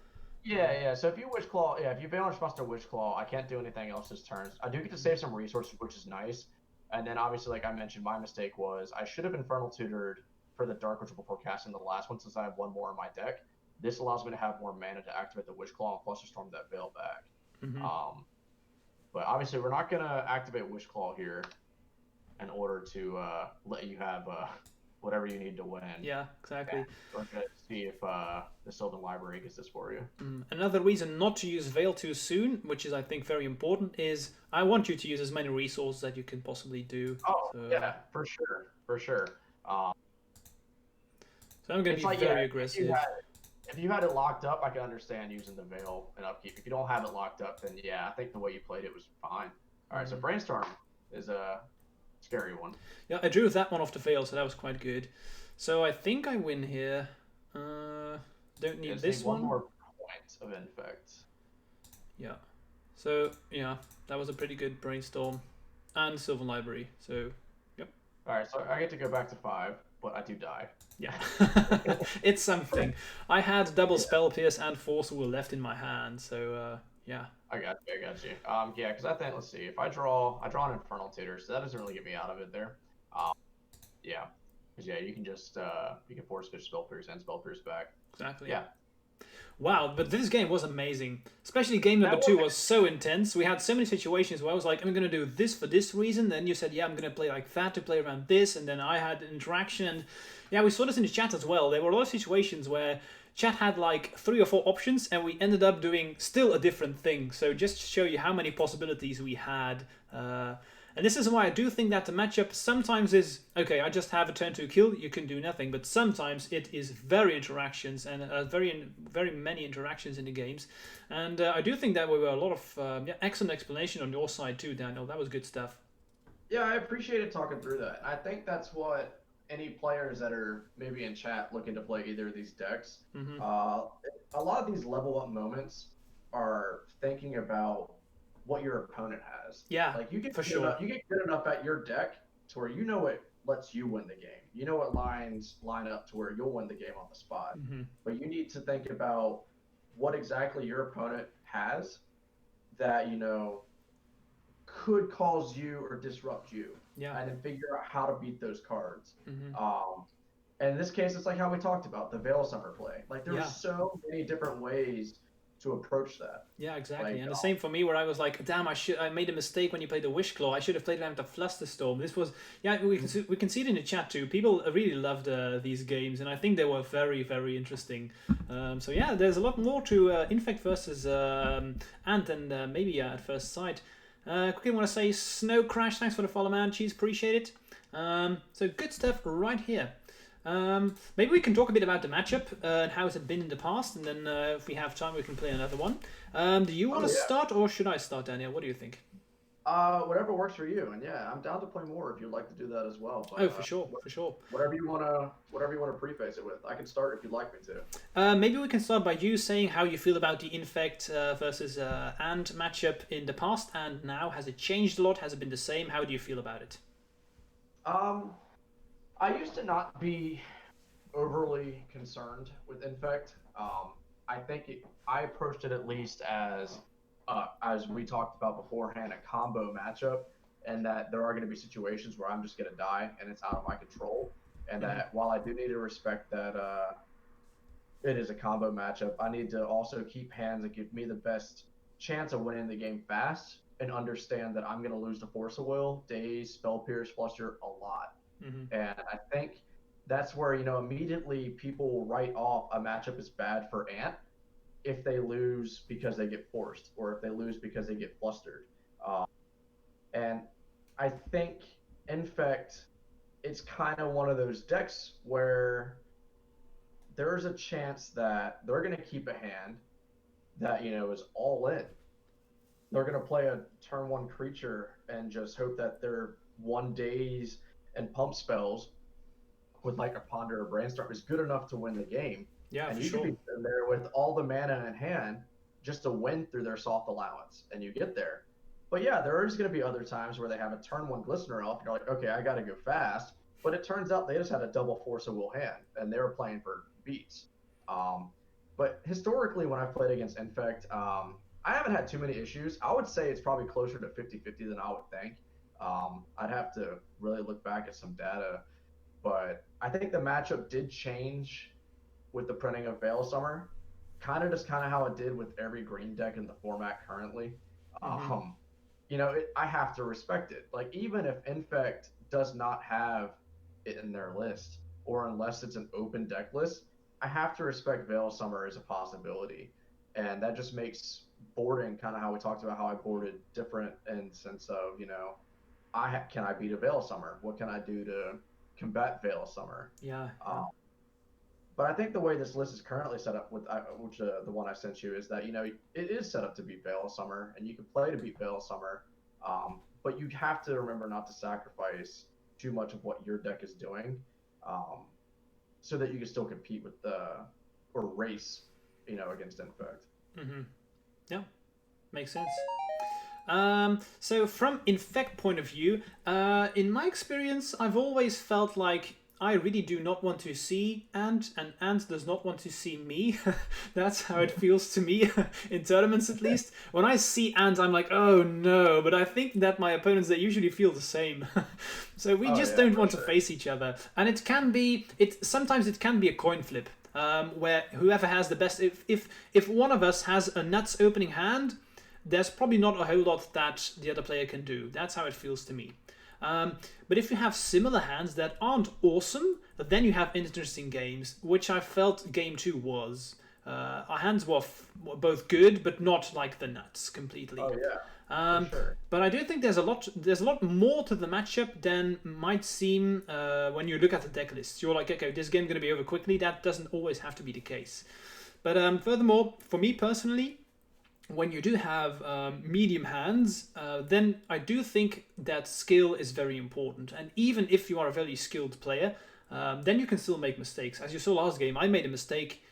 Yeah, so if you Wish Claw, if you Veil in response to Wish Claw, I can't do anything else this turn. I do get to save some resources, which is nice. And then obviously, like I mentioned, my mistake was I should have Infernal Tutored for the Dark Ritual before casting the last one, since I have 1 more in my deck. This allows me to have more mana to activate the Wish Claw and Flusterstorm that Veil back. But obviously, we're not going to activate Wish Claw here in order to let you have whatever you need to win. Yeah, exactly. We're going to see if the Sylvan Library gets this for you. Another reason not to use Veil too soon, which is I think very important, is I want you to use as many resources that you can possibly do. Oh, so, yeah, for sure. So I'm going to be very aggressive. If you had it locked up, I can understand using the Veil and upkeep. If you don't have it locked up, then yeah, I think the way you played it was fine. All right, so Brainstorm is a scary one. Yeah, I drew that one off the Veil, so that was quite good. So I think I win here. Don't need this one. One more point of Infect. Yeah. So yeah, that was a pretty good Brainstorm and Sylvan Library. So yep. All right, so I get to go back to 5, but I do die. Yeah, it's something. I had double Spell Pierce and Force Will left in my hand, so yeah. I got you. Yeah, because I think, let's see, if I draw an Infernal Tutor, so that doesn't really get me out of it there. Yeah, because yeah, you can just you can force fish Spell Pierce and Spell Pierce back. Exactly. Yeah. Wow, but this game was amazing. Especially game number 2 was so intense. We had so many situations where I was like, I'm going to do this for this reason. Then you said, yeah, I'm going to play like that to play around this. And then I had interaction. And yeah, we saw this in the chat as well. There were a lot of situations where chat had like 3 or 4 options and we ended up doing still a different thing. So just to show you how many possibilities we had. And this is why I do think that the matchup sometimes is, okay, I just have a turn to kill, you can do nothing. But sometimes it is very interactions and very many interactions in the games. And I do think that we were a lot of excellent explanation on your side too, Daniel. That was good stuff. Yeah, I appreciated talking through that. I think that's what any players that are maybe in chat looking to play either of these decks, a lot of these level up moments are thinking about what your opponent has. Yeah, like you get for sure. You get good enough at your deck to where you know it lets you win the game. You know what lines line up to where you'll win the game on the spot. But you need to think about what exactly your opponent has that could cause you or disrupt you. Yeah. And then figure out how to beat those cards. And in this case, it's like how we talked about the Veil Summer play. Like there are so many different ways to approach that. Yeah, exactly. Like, and the same for me, where I was like, damn, I made a mistake when you played the Wish Claw. I should have played around the Flusterstorm. This was, we can see it in the chat too. People really loved these games, and I think they were very, very interesting. So yeah, there's a lot more to Infect versus Ant than maybe at first sight. Quickly want to say Snow Crash, thanks for the follow, man. Cheers, appreciate it. So good stuff right here. Maybe we can talk a bit about the matchup and how has it been in the past, and then if we have time we can play another one. Do you want to start or should I start, Daniel? What do you think? Whatever works for you, and yeah, I'm down to play more if you'd like to do that as well. But, for sure. Whatever you wanna preface it with, I can start if you'd like me to. Maybe we can start by you saying how you feel about the Infect versus Ant matchup in the past and now. Has it changed a lot? Has it been the same? How do you feel about it? I used to not be overly concerned with Infect. I think I approached it at least as we talked about beforehand, a combo matchup, and that there are going to be situations where I'm just going to die and it's out of my control. And that while I do need to respect that it is a combo matchup. I need to also keep hands that give me the best chance of winning the game fast and understand that I'm going to lose to Force of Will, Daze, Spell Pierce, Fluster a lot. And I think that's where, immediately people will write off a matchup as bad for Ant if they lose because they get forced or if they lose because they get flustered. And I think Infect, it's kind of one of those decks where there's a chance that they're going to keep a hand that, is all in. They're going to play a turn one creature and just hope that their 1 days and pump spells with like a Ponder or Brainstorm is good enough to win the game. Yeah, and for you sure. could be sitting there with all the mana in hand just to win through their soft allowance, and you get there. But yeah, there is going to be other times where they have a turn one Glistener Elf, and you're like, okay, I got to go fast. But it turns out they just had a double Force of Will hand, and they were playing for beats. But historically, when I've played against Infect, I haven't had too many issues. I would say it's probably closer to 50-50 than I would think. I'd have to really look back at some data. But I think the matchup did change with the printing of Veil Summer, kind of how it did with every green deck in the format currently. I have to respect it. Like, even if Infect does not have it in their list, or unless it's an open deck list, I have to respect Veil Summer as a possibility. And that just makes boarding kind of how we talked about how I boarded different in sense of, can I beat a Veil Summer? What can I do to combat Veil Summer? Yeah. But I think the way this list is currently set up, with the one I sent you, is that it is set up to beat Veil Summer, and you can play to beat Veil Summer, but you have to remember not to sacrifice too much of what your deck is doing, so that you can still compete with or race, against Infect. Yeah, makes sense. So from Infect point of view, in my experience, I've always felt like I really do not want to see Ant, and Ant does not want to see me. That's how it feels to me, in tournaments at least. When I see Ant, I'm like, oh no, but I think that my opponents, they usually feel the same. So we just don't want to face each other. And sometimes it can be a coin flip, where whoever has the best, if one of us has a nuts opening hand, there's probably not a whole lot that the other player can do. That's how it feels to me. But if you have similar hands that aren't awesome, then you have interesting games, which I felt game 2 was. Our hands were both good, but not like the nuts completely. Oh yeah, for sure. But I do think there's a lot more to the matchup than might seem when you look at the deck lists. You're like, okay, this game's going to be over quickly. That doesn't always have to be the case. But furthermore, for me personally, when you do have medium hands, then I do think that skill is very important. And even if you are a very skilled player, then you can still make mistakes. As you saw last game, I made a mistake,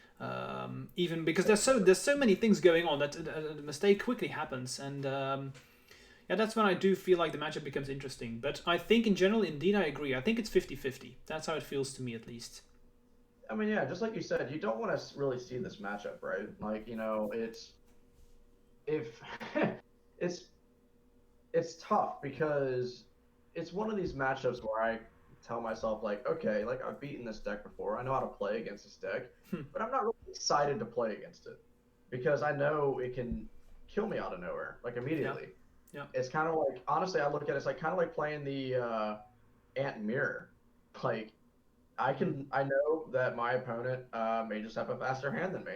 even because there's so many things going on that a mistake quickly happens. And yeah, that's when I do feel like the matchup becomes interesting. But I think in general, indeed, I agree. I think it's 50-50. That's how it feels to me, at least. I mean, yeah, just like you said, you don't want to really see this matchup, right? Like, it's tough because it's one of these matchups where I tell myself, like, okay, like, I've beaten this deck before, I know how to play against this deck, but I'm not really excited to play against it because I know it can kill me out of nowhere, like, immediately. Yeah. It's kind of like, honestly, I look at it, it's like kind of like playing the Ant Mirror. Like, I know that my opponent may just have a faster hand than me.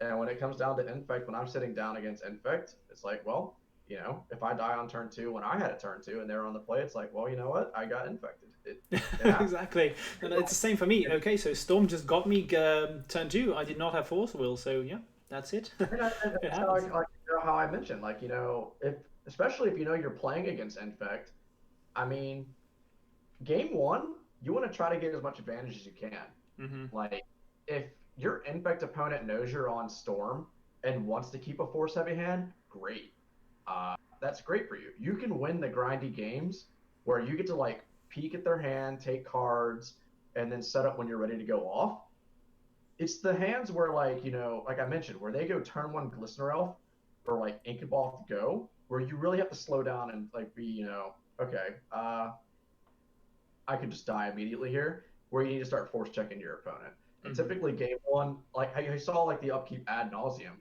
And when it comes down to Infect, when I'm sitting down against Infect, it's like, well, if I die on turn 2 when I had a turn 2 and they're on the play, it's like, well, you know what? I got infected. Exactly. And it's the same for me. Okay, so Storm just got me turn 2. I did not have Force Will, so yeah, that's it. That's how I mentioned, like, especially if you're playing against Infect, I mean, game 1, you want to try to get as much advantage as you can. Like, if your Infect opponent knows you're on Storm and wants to keep a Force heavy hand, great. That's great for you. You can win the grindy games where you get to, like, peek at their hand, take cards, and then set up when you're ready to go off. It's the hands where, like, like I mentioned, where they go turn 1 Glistener Elf or, like, Inkaball to go, where you really have to slow down and, like, be, okay, I could just die immediately here, where you need to start force checking your opponent. And typically game one, like I saw like the upkeep ad nauseum.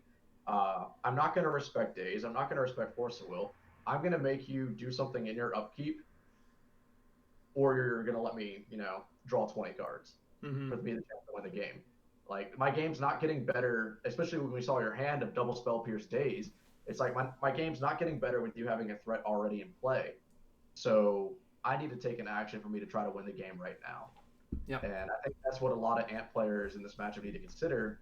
I'm not going to respect days. I'm not going to respect force of will. I'm going to make you do something in your upkeep, or you're going to let me, draw 20 cards for me to win the game. Like my game's not getting better, especially when we saw your hand of double spell pierce days. It's like my game's not getting better with you having a threat already in play. So I need to take an action for me to try to win the game right now. Yeah. And I think that's what a lot of Ant players in this matchup need to consider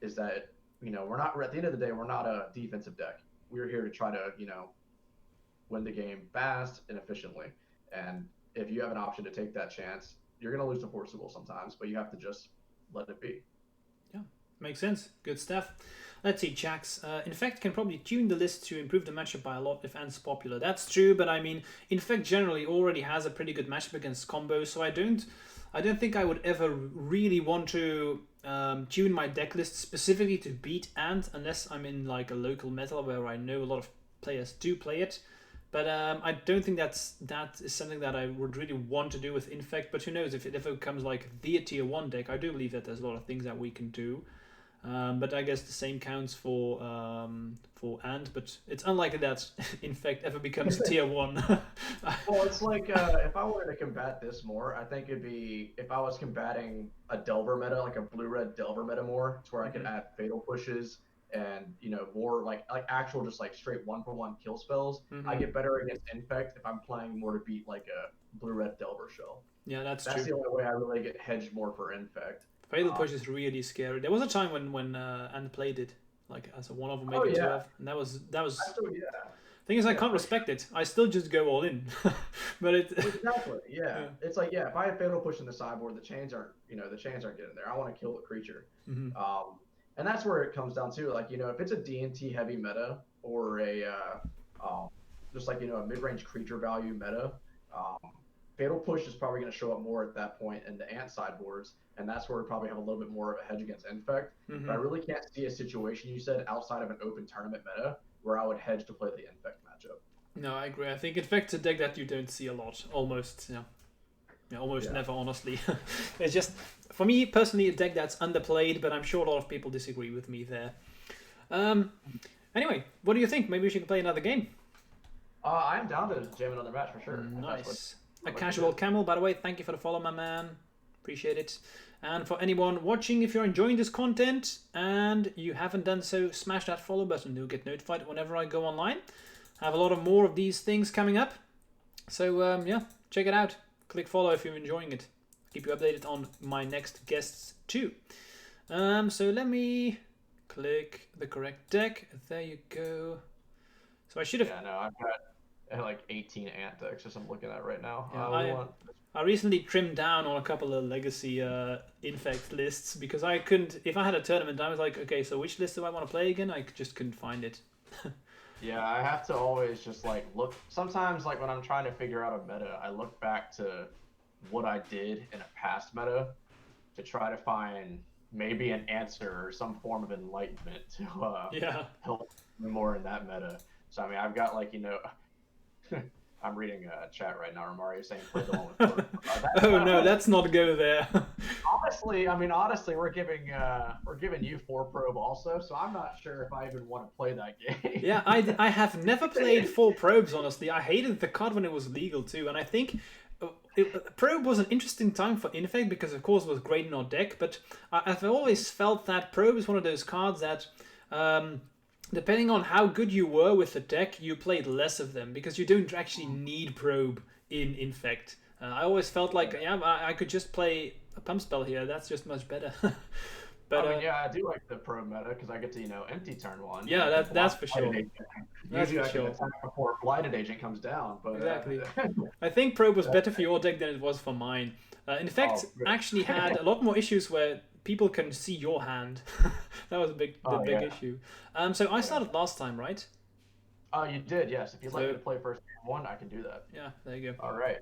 is that, we're not, at the end of the day, we're not a defensive deck. We're here to try to, win the game fast and efficiently. And if you have an option to take that chance, you're going to lose to Forcible sometimes, but you have to just let it be. Yeah, makes sense. Good stuff. Let's see, Jax. Infect can probably tune the list to improve the matchup by a lot if Ant's popular. That's true, but I mean, Infect generally already has a pretty good matchup against combos, so I don't think I would ever really want to tune my deck list specifically to beat Ant unless I'm in like a local meta where I know a lot of players do play it. But I don't think that is something that I would really want to do with Infect. But who knows, if it ever becomes like the tier 1 deck, I do believe that there's a lot of things that we can do. But I guess the same counts for Ant, but it's unlikely that Infect ever becomes tier 1. Well, it's like if I were to combat this more, I think it'd be if I was combating a Delver meta, like a blue-red Delver meta more, to where I could add fatal pushes and more like actual just like straight 1-for-1 kill spells. I get better against Infect if I'm playing more to beat like a blue-red Delver shell. Yeah, that's true. That's the only way I really get hedged more for Infect. Fatal push is really scary. There was a time when Ant played it, like as a one of maybe 12, and that was. Thing is, I can't respect it. I still just go all in, but it. Exactly. Yeah. It's like if I have fatal push in the sideboard, the chains aren't getting there. I want to kill the creature. And that's where it comes down to, like if it's a D&T heavy meta or a just like a mid-range creature value meta. Fatal Push is probably going to show up more at that point in the Ant sideboards, and that's where we probably have a little bit more of a hedge against Infect. But I really can't see a situation, you said, outside of an open tournament meta where I would hedge to play the Infect matchup. No, I agree. I think Infect's a deck that you don't see a lot, almost, almost never, honestly. It's just, for me personally, a deck that's underplayed, but I'm sure a lot of people disagree with me there. Anyway, what do you think? Maybe we should play another game. I'm down to jam another match for sure. Nice. A casual camel, by the way. Thank you for the follow, my man. Appreciate it. And for anyone watching, if you're enjoying this content and you haven't done so, smash that follow button. You'll get notified whenever I go online. I have a lot of more of these things coming up. So, check it out. Click follow if you're enjoying it. Keep you updated on my next guests too. So let me click the correct deck. There you go. So I should have... Yeah, no, I've got like 18 Ant decks as I'm looking at right now. Yeah, I recently trimmed down on a couple of legacy Infect lists because I couldn't... If I had a tournament, I was like, okay, so which list do I want to play again? I just couldn't find it. Yeah, I have to always just like look. Sometimes, like when I'm trying to figure out a meta, I look back to what I did in a past meta to try to find maybe an answer or some form of enlightenment to help me more in that meta. So I mean, I've got like I'm reading a chat right now. Romario saying play the one with oh no, let's not go there. Honestly, we're giving you 4 probe also, so I'm not sure if I even want to play that game. Yeah, I have never played 4 probes, honestly. I hated the card when it was legal too, and I think probe was an interesting time for Infect because of course it was great in our deck, but I've always felt that probe is one of those cards that depending on how good you were with the deck, you played less of them because you don't actually need probe in Infect. I always felt like, I could just play a pump spell here. That's just much better. But I mean, I do like the probe meta because I get to empty turn 1. Yeah, that's for sure. Usually I can attack before Blighted Agent comes down. But exactly. I think probe was better for your deck than it was for mine. Infect actually had a lot more issues where people can see your hand. That was the big issue. So I started last time, right? You did, yes. If you'd like me to play first game 1, I can do that. Yeah, there you go. All right.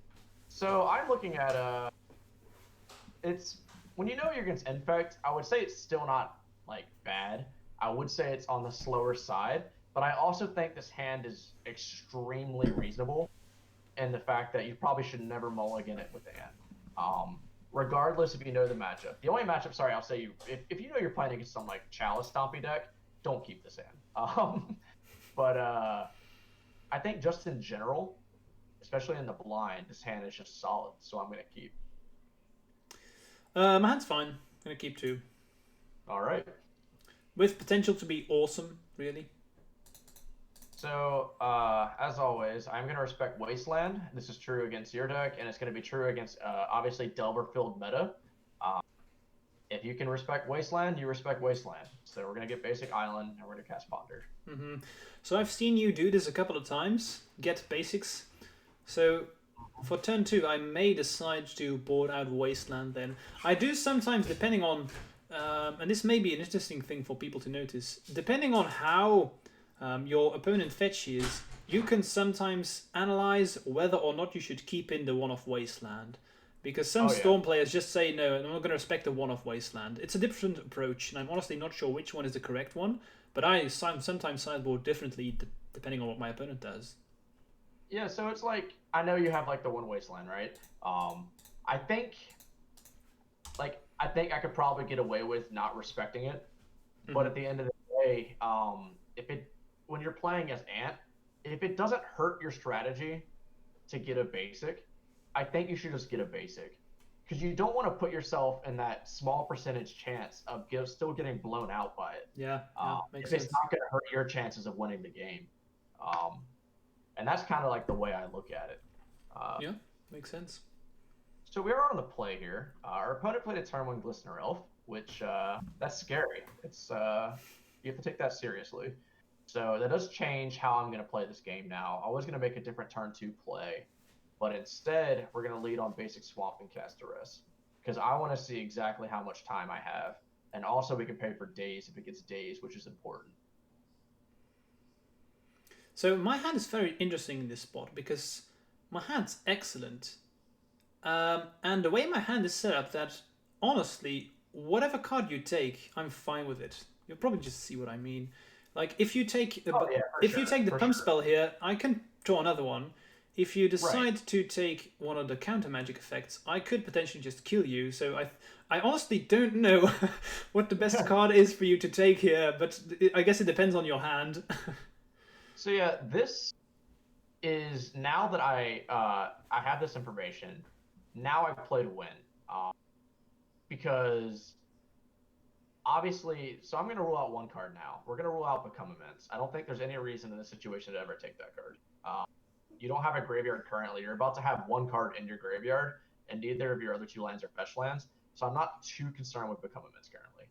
So I'm looking at it's when you're against Infect, I would say it's still not like bad. I would say it's on the slower side, but I also think this hand is extremely reasonable in the fact that you probably should never mulligan it with the hand. regardless if you know the matchup. The only matchup, sorry, I'll say if you know you're playing against some like Chalice Stompy deck, don't keep this hand. But I think just in general, especially in the blind, this hand is just solid, so I'm gonna keep. My hand's fine. I'm gonna keep 2. All right. With potential to be awesome, really. So, as always, I'm going to respect Wasteland. This is true against your deck, and it's going to be true against, obviously, Delver-filled meta. If you can respect Wasteland, you respect Wasteland. So we're going to get basic Island, and we're going to cast Ponder. So I've seen you do this a couple of times, get basics. So for turn 2, I may decide to board out Wasteland then. I do sometimes, depending on, and this may be an interesting thing for people to notice, depending on how your opponent fetch is, you can sometimes analyze whether or not you should keep in the one-off Wasteland. Because some Storm players just say, no, I'm not going to respect the one-off Wasteland. It's a different approach, and I'm honestly not sure which one is the correct one. But I sometimes sideboard differently depending on what my opponent does. Yeah, so it's like, I know you have like the one Wasteland, right? I think I could probably get away with not respecting it. But at the end of the day, when you're playing as Ant, if it doesn't hurt your strategy to get a basic, I think you should just get a basic. Because you don't want to put yourself in that small percentage chance of still getting blown out by it. Yeah, makes if sense. it's not going to hurt your chances of winning the game. And that's kind of like the way I look at it. Yeah, makes sense. So we are on the play here. Our opponent played a turn 1 Glistener Elf, which that's scary. It's you have to take that seriously. So that does change how I'm going to play this game now. I was going to make a different turn 2 play, but instead we're going to lead on basic Swamp and cast Duress, because I want to see exactly how much time I have, and also we can pay for days if it gets days, which is important. So my hand is very interesting in this spot because my hand's excellent. And the way my hand is set up, that honestly, whatever card you take, I'm fine with it. You'll probably just see what I mean. Like if you take the pump spell here, I can draw another one. If you decide to take one of the counter magic effects, I could potentially just kill you. So I honestly don't know what the best card is for you to take here, but I guess it depends on your hand. So yeah, this is, now that I have this information, now I play to win, because obviously, so I'm going to rule out one card now. We're going to rule out Become Immense. I don't think there's any reason in this situation to ever take that card. You don't have a graveyard currently. You're about to have one card in your graveyard, and neither of your other 2 lands are fetch lands. So I'm not too concerned with Become Immense currently.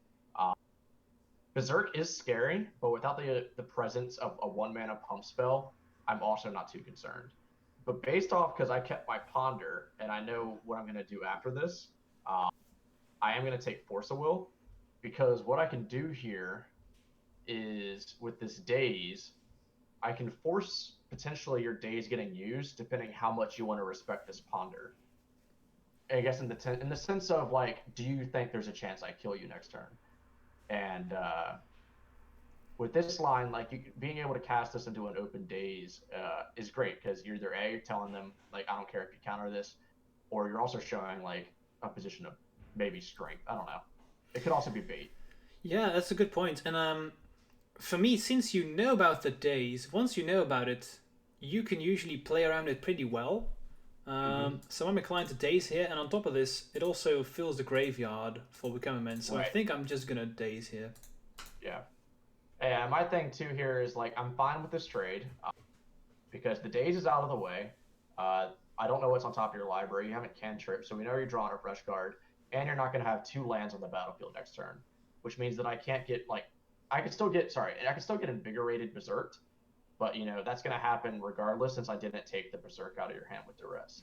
Berserk is scary, but without the presence of a 1-mana pump spell, I'm also not too concerned. But based off, because I kept my Ponder, and I know what I'm going to do after this, I am going to take Force of Will, because what I can do here is, with this Daze, I can force potentially your Daze getting used, depending how much you want to respect this Ponder. I guess in the sense of, like, do you think there's a chance I kill you next turn? And with this line, like, being able to cast this into an open Daze is great, because you're either A, telling them, like, I don't care if you counter this, or you're also showing, like, a position of maybe strength. I don't know. It could also be bait. Yeah, that's a good point. And for me, since you know about the Daze, once you know about it, you can usually play around it pretty well. So I'm inclined to Daze here, and on top of this, it also fills the graveyard for Become Immense. So I think I'm just gonna Daze here. Yeah. And my thing too here is, like, I'm fine with this trade because the Daze is out of the way. I don't know what's on top of your library. You haven't cantrip, so we know you're drawing a fresh card, and you're not going to have 2 lands on the battlefield next turn, which means that I can't get, like, I can still get Invigorated Berserked, but, you know, that's going to happen regardless, since I didn't take the Berserk out of your hand with Duress.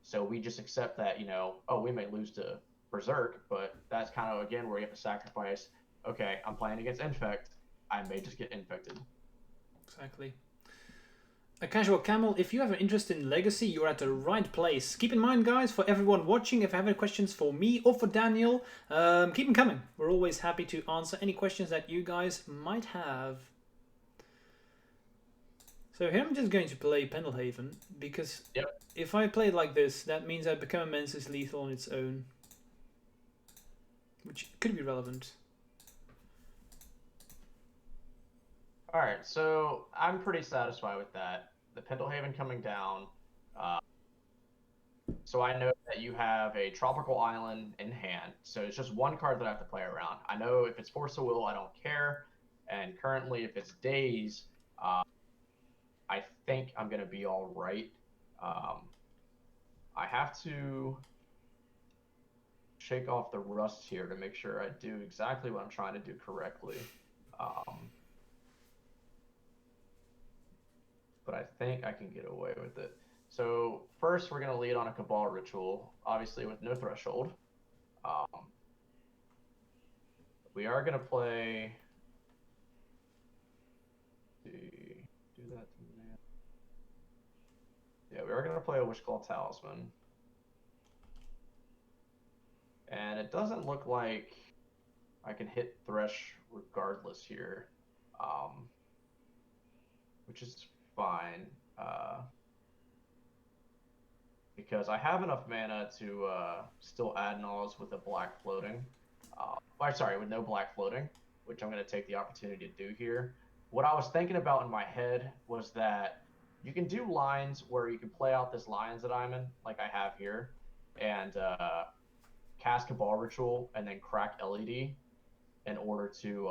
So we just accept that, you know, we may lose to Berserk, but that's kind of, again, where you have to sacrifice, okay, I'm playing against Infect, I may just get infected. Exactly. A Casual Camel, if you have an interest in Legacy, you're at the right place. Keep in mind, guys, for everyone watching, if you have any questions for me or for Daniel, keep them coming. We're always happy to answer any questions that you guys might have. So here I'm just going to play Pendelhaven, because Yep. if I play it like this, that means I become immensely lethal on its own. Which could be relevant. Alright, so I'm pretty satisfied with that. The Pendelhaven coming down. So I know that you have a Tropical Island in hand. So it's just one card that I have to play around. I know if it's Force of Will, I don't care. And currently, if it's Daze, I think I'm going to be all right. I have to shake off the rust here to make sure I do exactly what I'm trying to do correctly. But I think I can get away with it. So first, we're going to lead on a Cabal Ritual, obviously with no threshold. We are going to play. Do that to me. Yeah, we are going to play a Wishclaw Talisman. And it doesn't look like I can hit Thresh regardless here, which is fine. Because I have enough mana to still add Nulls with a black floating. Sorry, with no black floating, which I'm going to take the opportunity to do here. What I was thinking about in my head was that you can do lines where you can play out this Lion's Diamond, like I have here, and cast Cabal Ritual and then crack LED in order to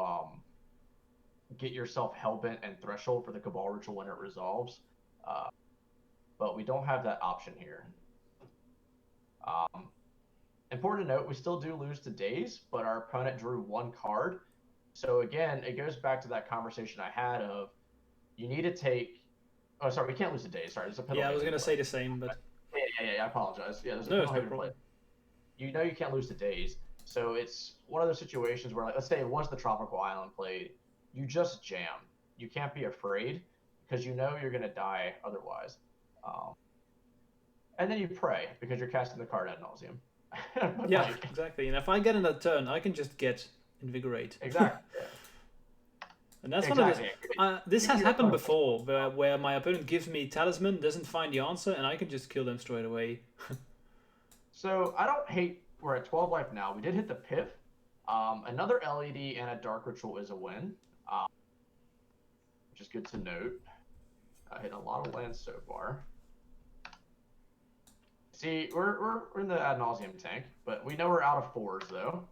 get yourself Hellbent and Threshold for the Cabal Ritual when it resolves. But we don't have that option here. Important to note, we still do lose to Daze, but our opponent drew one card. So again, it goes back to that conversation I had of you need to take. Oh, sorry, we can't lose to Daze. Sorry, there's a Yeah, I was going to say the same, but yeah. I apologize. Yeah, there's a no, penalty to play. You know you can't lose to Daze, so it's one of those situations where, like, let's say it was the Tropical Island played, you just jam. You can't be afraid because you know you're going to die otherwise. And then you pray because you're casting the card ad nauseum. Yeah, exactly. And if I get in a turn, I can just get Invigorate. Exactly. Yeah. And that's one of the. This has happened before, where my opponent gives me Talisman, doesn't find the answer, and I can just kill them straight away. So I don't hate. We're at 12 life now. We did hit the Pip. Another LED and a Dark Ritual is a win, which is good to note. I hit a lot of lands so far. See, we're in the ad nauseum tank, but we know we're out of 4s though.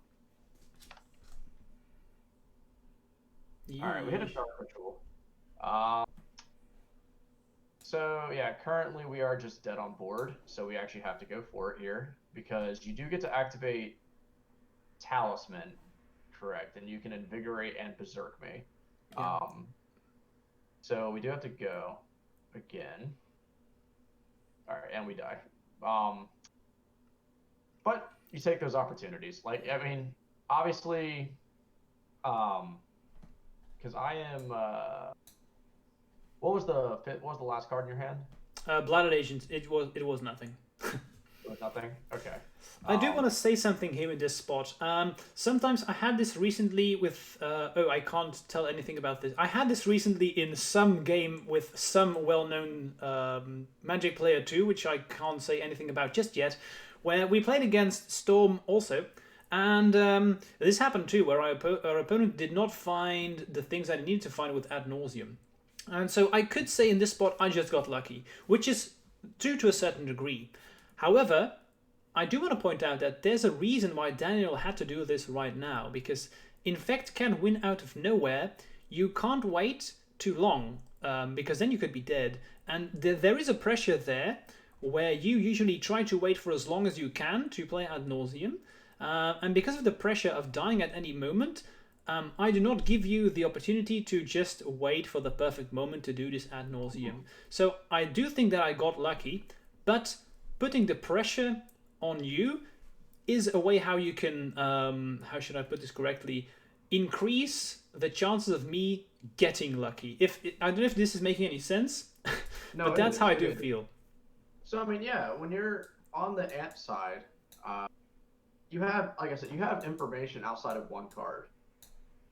All right, we hit a Dark Ritual. So yeah, currently we are just dead on board, so we actually have to go for it here because you do get to activate Talisman, correct? And you can Invigorate and Berserk me. Yeah. So we do have to go again. All right, and we die. But you take those opportunities. Like, I mean, obviously, because I am. What was the last card in your hand? Blighted Agent. It was nothing. It was nothing. Okay. I do want to say something here in this spot. Sometimes I had this recently with. I can't tell anything about this. I had this recently in some game with some well-known Magic player too, which I can't say anything about just yet. Where we played against Storm also. And this happened too, where our opponent did not find the things that he needed to find with ad nauseum. And so I could say in this spot, I just got lucky, which is true to a certain degree. However, I do want to point out that there's a reason why Daniel had to do this right now, because Infect can win out of nowhere. You can't wait too long, because then you could be dead. And there is a pressure there where you usually try to wait for as long as you can to play ad nauseum. And because of the pressure of dying at any moment, I do not give you the opportunity to just wait for the perfect moment to do this ad nauseum. So I do think that I got lucky, but putting the pressure on you is a way how you can, how should I put this correctly, increase the chances of me getting lucky. I don't know if this is making any sense, no, but that's how I do feel. So, I mean, yeah, when you're on the amp side, you have, like I said, you have information outside of one card.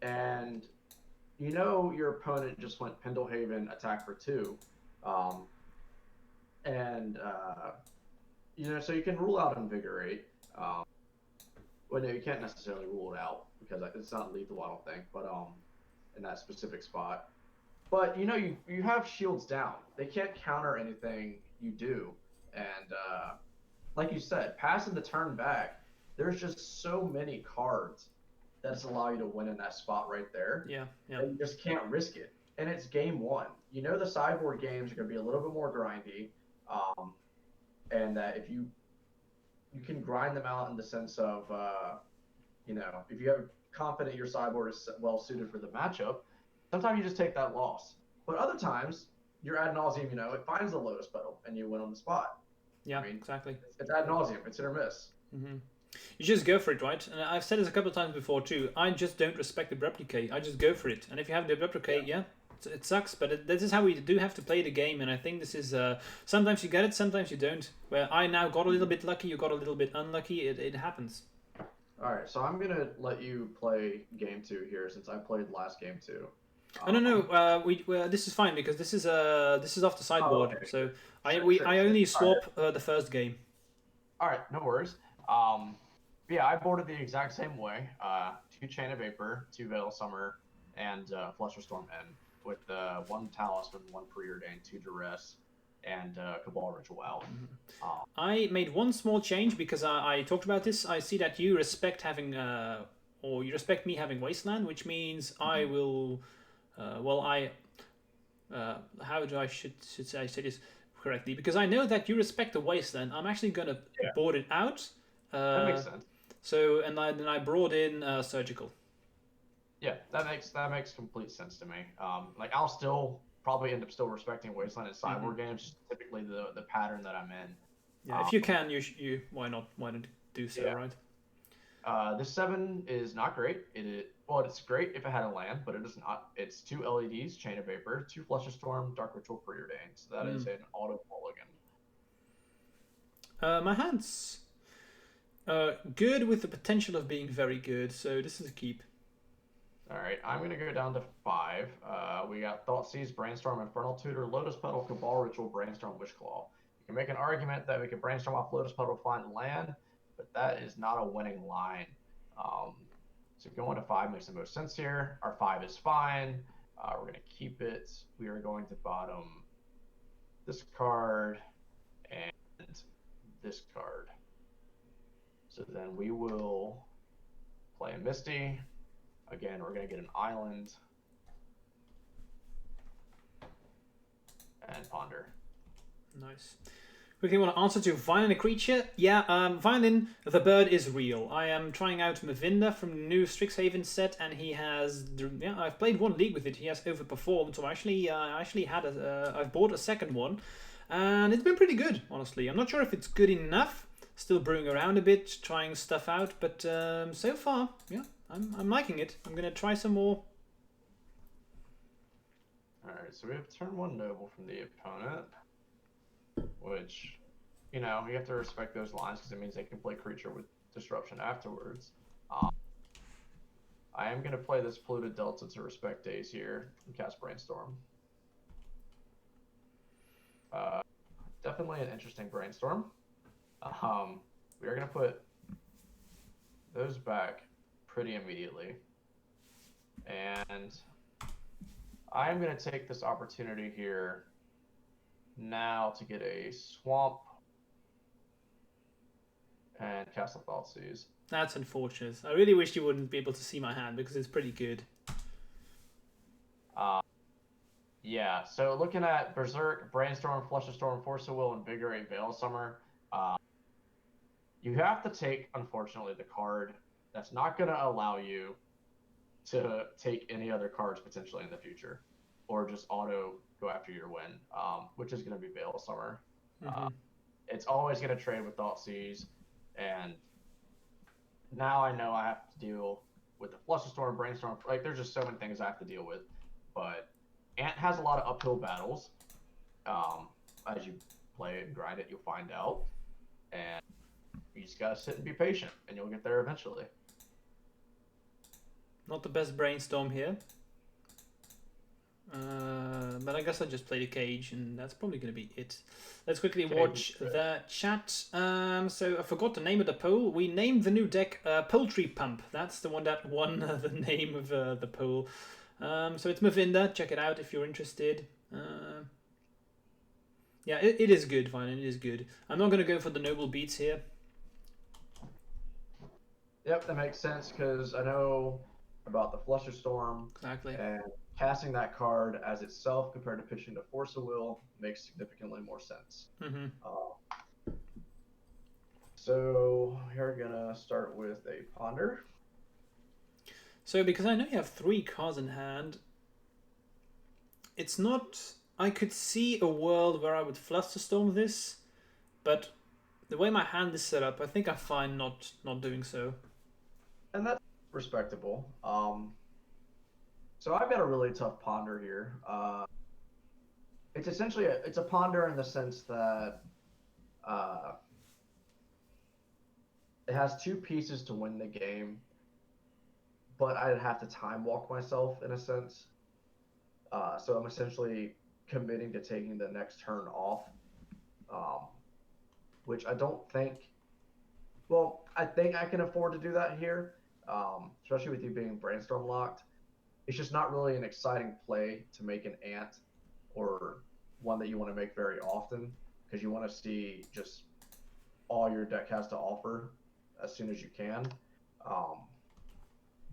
And you know your opponent just went Pendlehaven attack for 2, um, and you know, so you can rule out Invigorate. Well, no, you can't necessarily rule it out because it's not lethal, I don't think, but in that specific spot. But you know, you have shields down. They can't counter anything you do, and like you said, passing the turn back, there's just so many cards that just allow you to win in that spot right there. Yeah, yeah. And you just can't risk it. And it's game 1. You know the sideboard games are going to be a little bit more grindy, and that if you can grind them out in the sense of you know, if you have confident your sideboard is well suited for the matchup, sometimes you just take that loss. But other times, you're ad nauseum, you know, it finds the lotus petal and you win on the spot. Yeah, I mean, exactly. It's ad nauseum. It's hit or miss. You just go for it, right? And I've said this a couple of times before too. I just don't respect the replicate. I just go for it. And if you have the replicate, yeah, it sucks. But this is how we do have to play the game. And I think this is sometimes you get it, sometimes you don't. Where I now got a little bit lucky, you got a little bit unlucky. It happens. All right, so I'm gonna let you play game 2 here since I played last game 2. Oh, no. This is fine because this is off the sideboard. Okay. So I only swap the first game. All right, no worries. Yeah, I boarded the exact same way. 2 Chain of Vapor, 2 Veil Summer, and Flusterstorm N with 1 Talisman, 1 Preordained, 2 Duress, and Cabal Ritual out. I made one small change because I talked about this. I see that you respect having, or you respect me having Wasteland, which means I will. How do I should say this correctly? Because I know that you respect the Wasteland. I'm actually gonna board it out. That makes sense. So then I brought in Surgical. Yeah, that makes complete sense to me. Like I'll still probably end up still respecting Wasteland in sideboard games, just typically the pattern that I'm in. Yeah, if you can, you why not do so, right? This 7 is not great. It's great if it had a land, but it is not. It's 2 LEDs, Chain of Vapor, 2 Flusterstorm, Dark Ritual, Preordained. So that is an auto mulligan. My hands good with the potential of being very good, so this is a keep. All right, I'm going to go down to 5. We got Thoughtseize, Brainstorm, Infernal Tutor, Lotus Petal, Cabal Ritual, Brainstorm, Wishclaw. You can make an argument that we could Brainstorm off Lotus Petal to find land, but that is not a winning line. So going to 5 makes the most sense here. Our 5 is fine. We're going to keep it. We are going to bottom this card and this card. So then we will play a Misty. Again, we're going to get an island and ponder. Nice. Quickly want to answer to Violin a creature. Yeah, Violin, the bird is real. I am trying out Mavinda from the new Strixhaven set, and he has, I've played 1 league with it. He has overperformed, so I actually had I've bought a second one, and it's been pretty good, honestly. I'm not sure if it's good enough. Still brewing around a bit, trying stuff out, but so far, yeah, I'm liking it. I'm gonna try some more. All right, so we have turn 1 Noble from the opponent, which, you know, you have to respect those lines because it means they can play creature with disruption afterwards. I am gonna play this Polluted Delta to respect Days here and cast Brainstorm. Definitely an interesting Brainstorm. We are going to put those back pretty immediately. And I am going to take this opportunity here now to get a Swamp and cast a Thoughtseize. That's unfortunate. I really wish you wouldn't be able to see my hand because it's pretty good. Yeah, so looking at Berserk, Brainstorm, Flusterstorm, Force of Will, Invigorate, Veil Summer, you have to take, unfortunately, the card that's not going to allow you to take any other cards potentially in the future, or just auto go after your win, which is going to be Veil Summer. It's always going to trade with Thoughtseize, and now I know I have to deal with the Flusterstorm, Brainstorm. Like, there's just so many things I have to deal with, but Ant has a lot of uphill battles. As you play it and grind it, you'll find out. And you just gotta sit and be patient, and you'll get there eventually. Not the best Brainstorm here. But I guess I'll just play the cage, and that's probably going to be it. Let's quickly watch the chat. So I forgot the name of the poll. We named the new deck Poultry Pump. That's the one that won the name of the poll. So it's Mavinda. Check it out if you're interested. Yeah, it is good, Violin. It is good. I'm not going to go for the noble beats here. Yep, that makes sense because I know about the Flusterstorm. Exactly. And casting that card as itself compared to pitching to Force of Will makes significantly more sense. Mm-hmm. So we're gonna start with a Ponder. So because I know you have 3 cards in hand, it's not... I could see a world where I would Flusterstorm this, but the way my hand is set up, I think I'm fine not doing so. And that's respectable. So I've got a really tough Ponder here. It's essentially it's a Ponder in the sense that it has 2 pieces to win the game, but I'd have to time walk myself in a sense. So I'm essentially committing to taking the next turn off, which I don't think. Well, I think I can afford to do that here, especially with you being brainstorm locked. It's just not really an exciting play to make an ant or one that you want to make very often because you want to see just all your deck has to offer as soon as you can.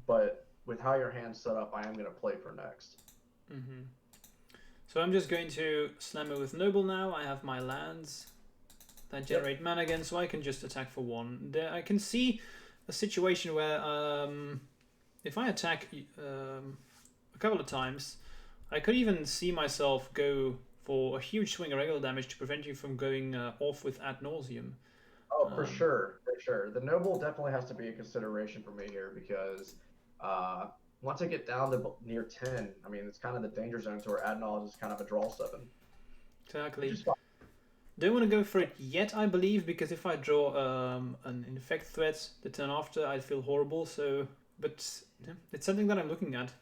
But with how your hand's set up, I am going to play for next. Mm-hmm. So I'm just going to slam it with Noble now. I have my lands that generate mana again, so I can just attack for 1. There, I can see a situation where if I attack a couple of times, I could even see myself go for a huge swing of regular damage to prevent you from going off with ad nauseum. Oh, for sure, for sure. The Noble definitely has to be a consideration for me here because once I get down to near 10, I mean, it's kind of the danger zone to where ad nauseum is kind of a draw 7. Exactly. Don't want to go for it yet, I believe, because if I draw an Infect threat the turn after, I'd feel horrible. So, but yeah, it's something that I'm looking at.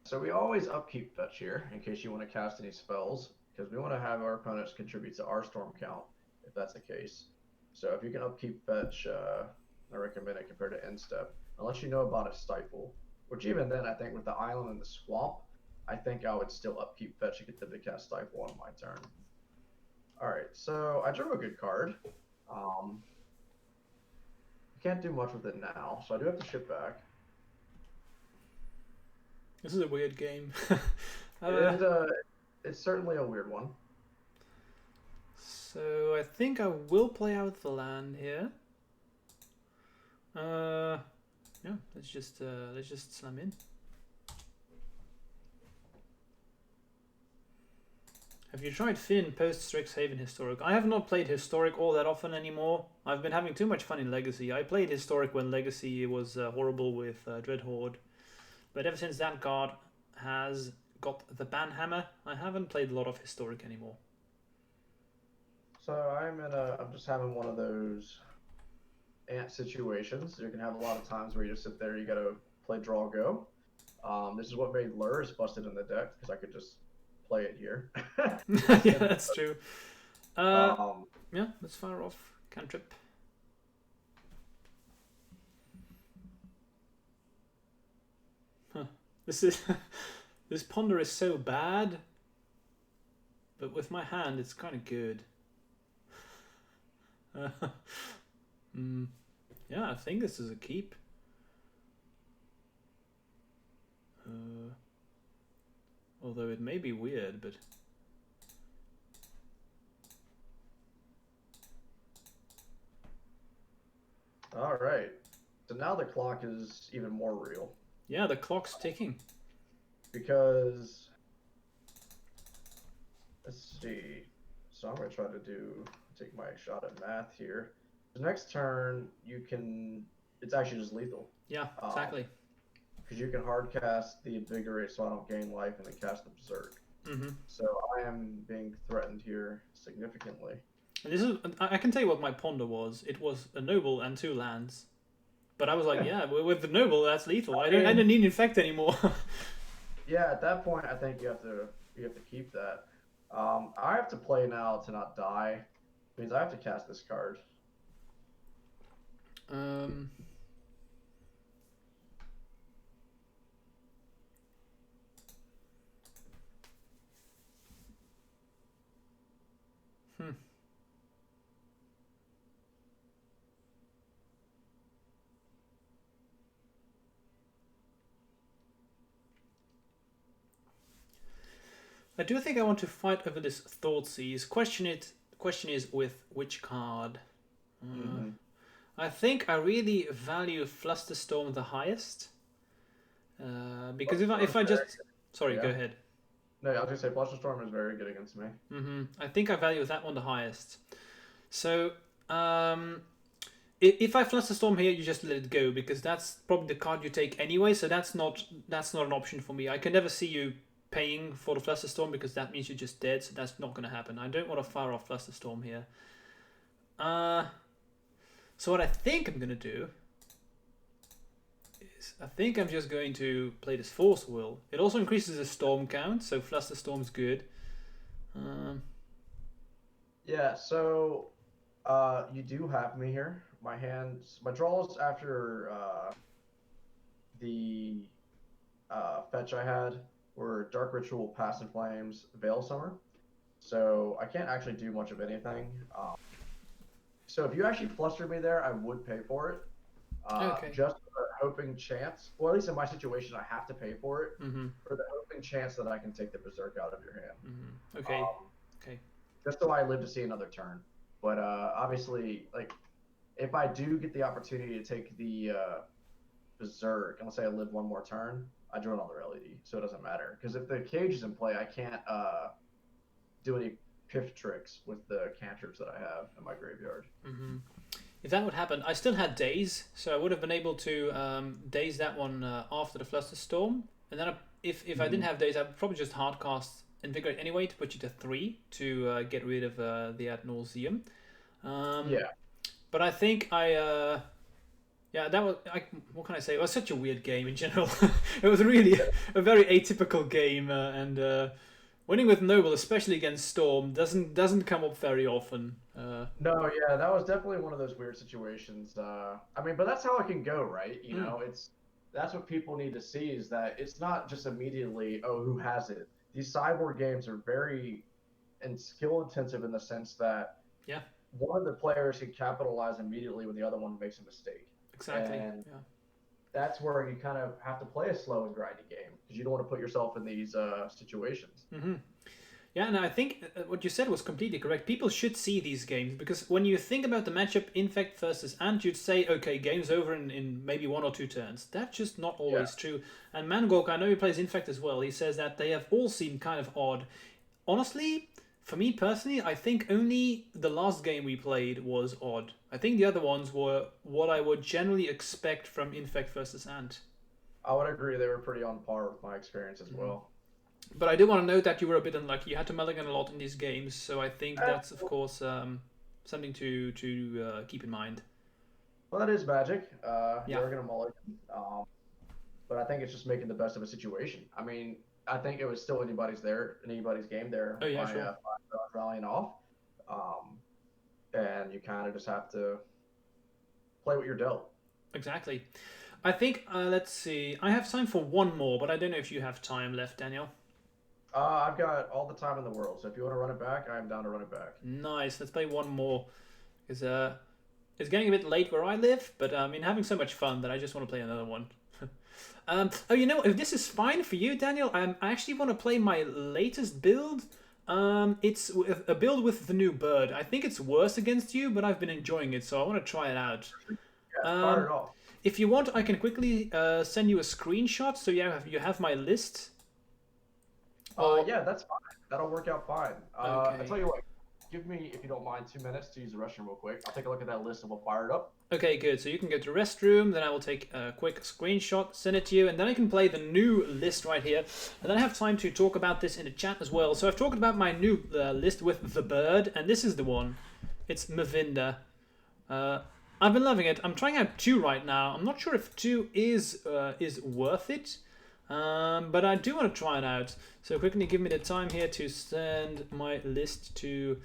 So we always upkeep fetch here in case you want to cast any spells, because we want to have our opponents contribute to our storm count if that's the case. So if you can upkeep fetch, I recommend it compared to end step, unless you know about a stifle, which even then I think with the island and the swamp, I think I would still upkeep fetch to get them to cast stifle on my turn. All right, so I drew a good card. I can't do much with it now, so I do have to ship back. This is a weird game. It's certainly a weird one. So I think I will play out the land here. Yeah, let's just slam in. Have you tried Finn post Strixhaven Historic? I have not played Historic all that often anymore. I've been having too much fun in Legacy. I played Historic when Legacy was horrible with Dreadhorde. But ever since that card has got the Banhammer, I haven't played a lot of Historic anymore. So I'm just having one of those ant situations. You can have a lot of times where you just sit there, you gotta play draw go. This is what made Lurrus busted in the deck because I could just play it here. Yeah, that's true. Yeah, let's fire off cantrip. This Ponder is so bad, but with my hand it's kind of good. Yeah, I think this is a keep. Although it may be weird, but all right. So now the clock is even more real. Yeah, the clock's ticking. Because let's see. So I'm gonna try to take my shot at math here. The next turn you can. It's actually just lethal. Yeah, exactly. Because you can hard cast the Invigorate so I don't gain life and then cast the Berserk. Mm-hmm. So I am being threatened here significantly. And this is, I can tell you what my Ponder was. It was a Noble and 2 lands. But I was like, yeah with the Noble, that's lethal. I don't need Infect anymore. Yeah, at that point, I think you have to keep that. I have to play now to not die. Means I have to cast this card. Um, hmm. I do think I want to fight over this Thoughtseize. Question is with which card? Mm-hmm. I think I really value Flusterstorm the highest. Because if I just... Sorry, go Yeah. ahead. No, I was gonna say Flusterstorm is very good against me. I think I value that one the highest. So, if I Flusterstorm here, you just let it go, because that's probably the card you take anyway, so that's not an option for me. I can never see you paying for the Flusterstorm, because that means you're just dead, so that's not going to happen. I don't want to fire off Flusterstorm here. So what I think I'm going to do is, I think I'm just going to play this Force Will. It also increases the storm count, so Flusterstorm's good. Yeah, so you do have me here. My draws after the fetch I had were Dark Ritual, Passing Flames, Veil Summer. So I can't actually do much of anything. So if you actually flustered me there, I would pay for it. Okay. Just for the hoping chance, well, at least in my situation, I have to pay for it, for the hoping chance that I can take the Berserk out of your hand. Okay. Okay. Just so I live to see another turn. But obviously, like, if I do get the opportunity to take the Berserk, and let's say I live one more turn, I draw another LED, so it doesn't matter. Because if the cage is in play, I can't do any piff tricks with the cantrips that I have in my graveyard. If that would happen, I still had Daze, so I would have been able to Daze that one after the Flusterstorm. And then if I didn't have Daze, I'd probably just hardcast Invigorate anyway to put you to 3 to get rid of the Ad Nauseam. Yeah. But I think yeah, that was... what can I say? It was such a weird game in general. It was really a very atypical game, and winning with Noble, especially against Storm, doesn't come up very often. No, yeah, that was definitely one of those weird situations. I mean, but that's how it can go, right? You know, that's what people need to see, is that it's not just immediately, oh, who has it. These cyborg games are very skill intensive in the sense that one of the players can capitalize immediately when the other one makes a mistake. Exactly. And that's where you kind of have to play a slow and grindy game, because you don't want to put yourself in these situations. Yeah, and I think what you said was completely correct. People should see these games, because when you think about the matchup Infect versus Ant, you'd say, okay, game's over in maybe 1 or 2 turns. That's just not always true. And Mangok, I know he plays Infect as well, he says that they have all seemed kind of odd. Honestly, for me personally, I think only the last game we played was odd. I think the other ones were what I would generally expect from Infect versus Ant. I would agree, they were pretty on par with my experience as well. But I do want to note that you were a bit unlucky. You had to mulligan a lot in these games, so I think that's, of course, something to keep in mind. Well, that is magic. You're going to mulligan. But I think it's just making the best of a situation. I mean, I think it was still anybody's game there. Oh, yeah, sure. Rallying off. And you kind of just have to play what you're dealt. Exactly. I think, let's see, I have time for one more, but I don't know if you have time left, Daniel. I've got all the time in the world, so if you want to run it back, I'm down to run it back. Nice, let's play one more. Because it's getting a bit late where I live, but I mean, having so much fun that I just want to play another one. Oh, you know, if this is fine for you, Daniel, I actually want to play my latest build. It's a build with the new bird. I think it's worse against you, but I've been enjoying it, so I want to try it out. Yeah, fire it off. If you want, I can quickly send you a screenshot, so you have my list. Yeah, that's fine. That'll work out fine. Okay. I tell you what, give me, if you don't mind, 2 minutes to use the restroom real quick. I'll take a look at that list and we'll fire it up. Okay, good. So you can go to the restroom, then I will take a quick screenshot, send it to you, and then I can play the new list right here. And then I have time to talk about this in the chat as well. So I've talked about my new list with the bird, and this is the one. It's Mavinda. I've been loving it. I'm trying out 2 right now. I'm not sure if 2 is worth it. But I do want to try it out. So quickly give me the time here to send my list to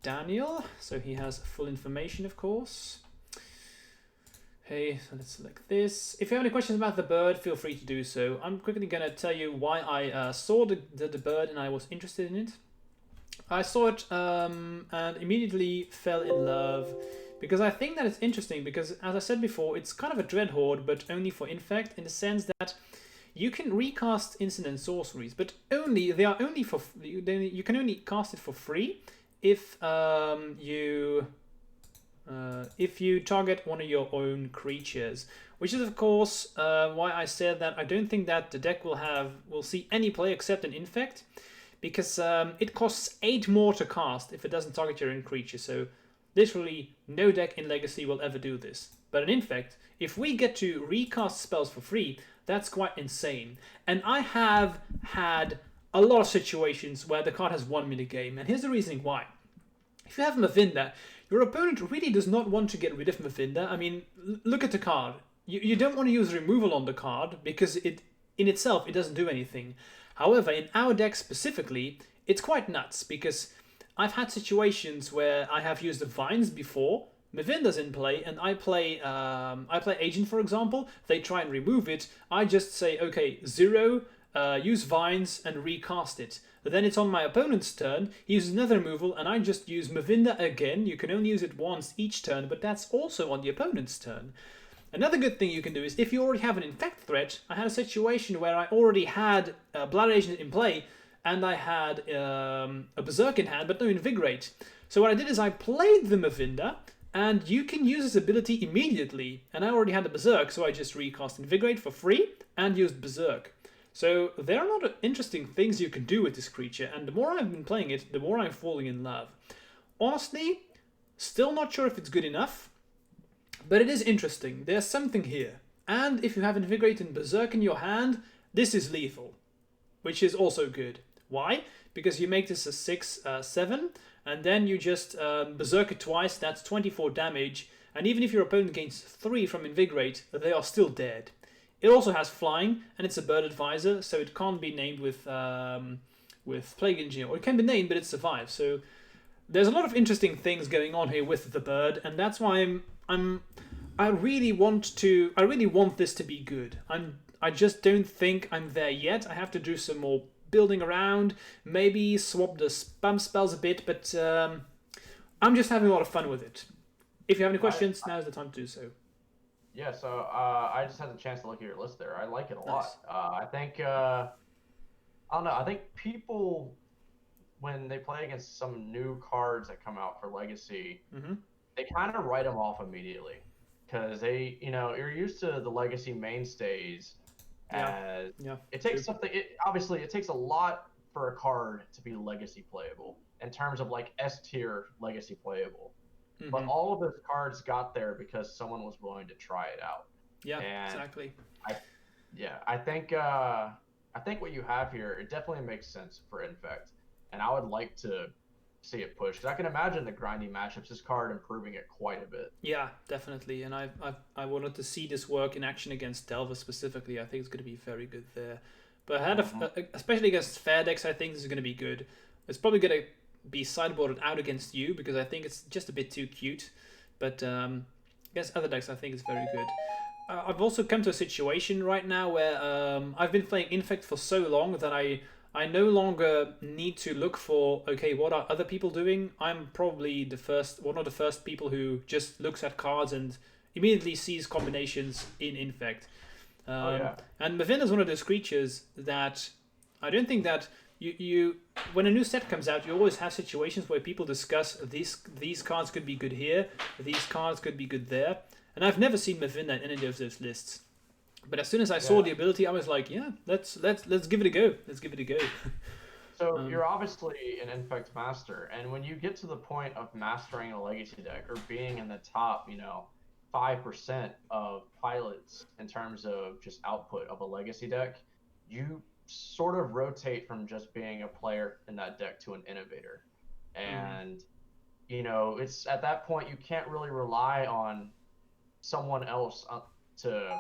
Daniel, so he has full information, of course. Hey, so let's select this. If you have any questions about the bird, feel free to do so. I'm quickly going to tell you why I saw the bird and I was interested in it. I saw it and immediately fell in love because I think that it's interesting because, as I said before, it's kind of a Dreadhorde, but only for Infect, in the sense that you can recast instant and sorceries, but they are only for you can only cast it for free if you target one of your own creatures, which is of course why I said that I don't think that the deck will see any play except an Infect, because it costs 8 more to cast if it doesn't target your own creature. So literally no deck in Legacy will ever do this. But an Infect, if we get to recast spells for free, that's quite insane. And I have had a lot of situations where the card has won me the game, and here's the reasoning why. If you have Mavinda, your opponent really does not want to get rid of Mavinda. I mean, look at the card. You don't want to use removal on the card because in itself it doesn't do anything. However, in our deck specifically, it's quite nuts because I've had situations where I have used the Vines before, Mavinda's in play, and I play Agent, for example. They try and remove it. I just say, okay, 0, use Vines, and recast it. Then it's on my opponent's turn. He uses another removal, and I just use Mavinda again. You can only use it once each turn, but that's also on the opponent's turn. Another good thing you can do is, if you already have an Infect threat, I had a situation where I already had Blood Agent in play, and I had a Berserk in hand, but no Invigorate. So what I did is I played the Mavinda, and you can use his ability immediately. And I already had the Berserk, so I just recast Invigorate for free and used Berserk. So there are a lot of interesting things you can do with this creature, and the more I've been playing it, the more I'm falling in love. Honestly, still not sure if it's good enough, but it is interesting. There's something here. And if you have Invigorate and Berserk in your hand, this is lethal, which is also good. Why? Because you make this a 6/7, and then you just Berserk it twice, that's 24 damage, and even if your opponent gains 3 from Invigorate, they are still dead. It also has flying, and it's a bird advisor, so it can't be named with Plague Engineer, or it can be named, but it survives. So there's a lot of interesting things going on here with the bird, and that's why I really want this to be good. I just don't think I'm there yet. I have to do some more building around, maybe swap the spam spells a bit, but I'm just having a lot of fun with it. If you have any questions, now's the time to do so. Yeah, so I just had the chance to look at your list there. I like it a lot. I think I don't know. I think people, when they play against some new cards that come out for Legacy, they kind of write them off immediately because you're used to the Legacy mainstays. It takes something. Obviously, it takes a lot for a card to be Legacy playable in terms of like S tier Legacy playable. But all of those cards got there because someone was willing to try it out. Yeah, exactly. I think what you have here, it definitely makes sense for Infect, and I would like to see it push because I can imagine the grindy matchups. This card improving it quite a bit. Yeah, definitely, and I wanted to see this work in action against Delver specifically. I think it's going to be very good there. But especially against fair decks, I think this is going to be good. It's probably going to be sideboarded out against you because I think it's just a bit too cute, but against other decks I think it's very good. I've also come to a situation right now where I've been playing Infect for so long that I no longer need to look for, okay, what are other people doing? I'm probably one of the first people who just looks at cards and immediately sees combinations in Infect. And Mavinda is one of those creatures that I don't think that you when a new set comes out, you always have situations where people discuss these cards could be good here, these cards could be good there, and I've never seen Mavinda in any of those lists. But as soon as I saw the ability, I was like, yeah, let's give it a go. Let's give it a go. So you're obviously an Infect master, and when you get to the point of mastering a Legacy deck or being in the top, 5% of pilots in terms of just output of a Legacy deck, you sort of rotate from just being a player in that deck to an innovator. And it's at that point you can't really rely on someone else to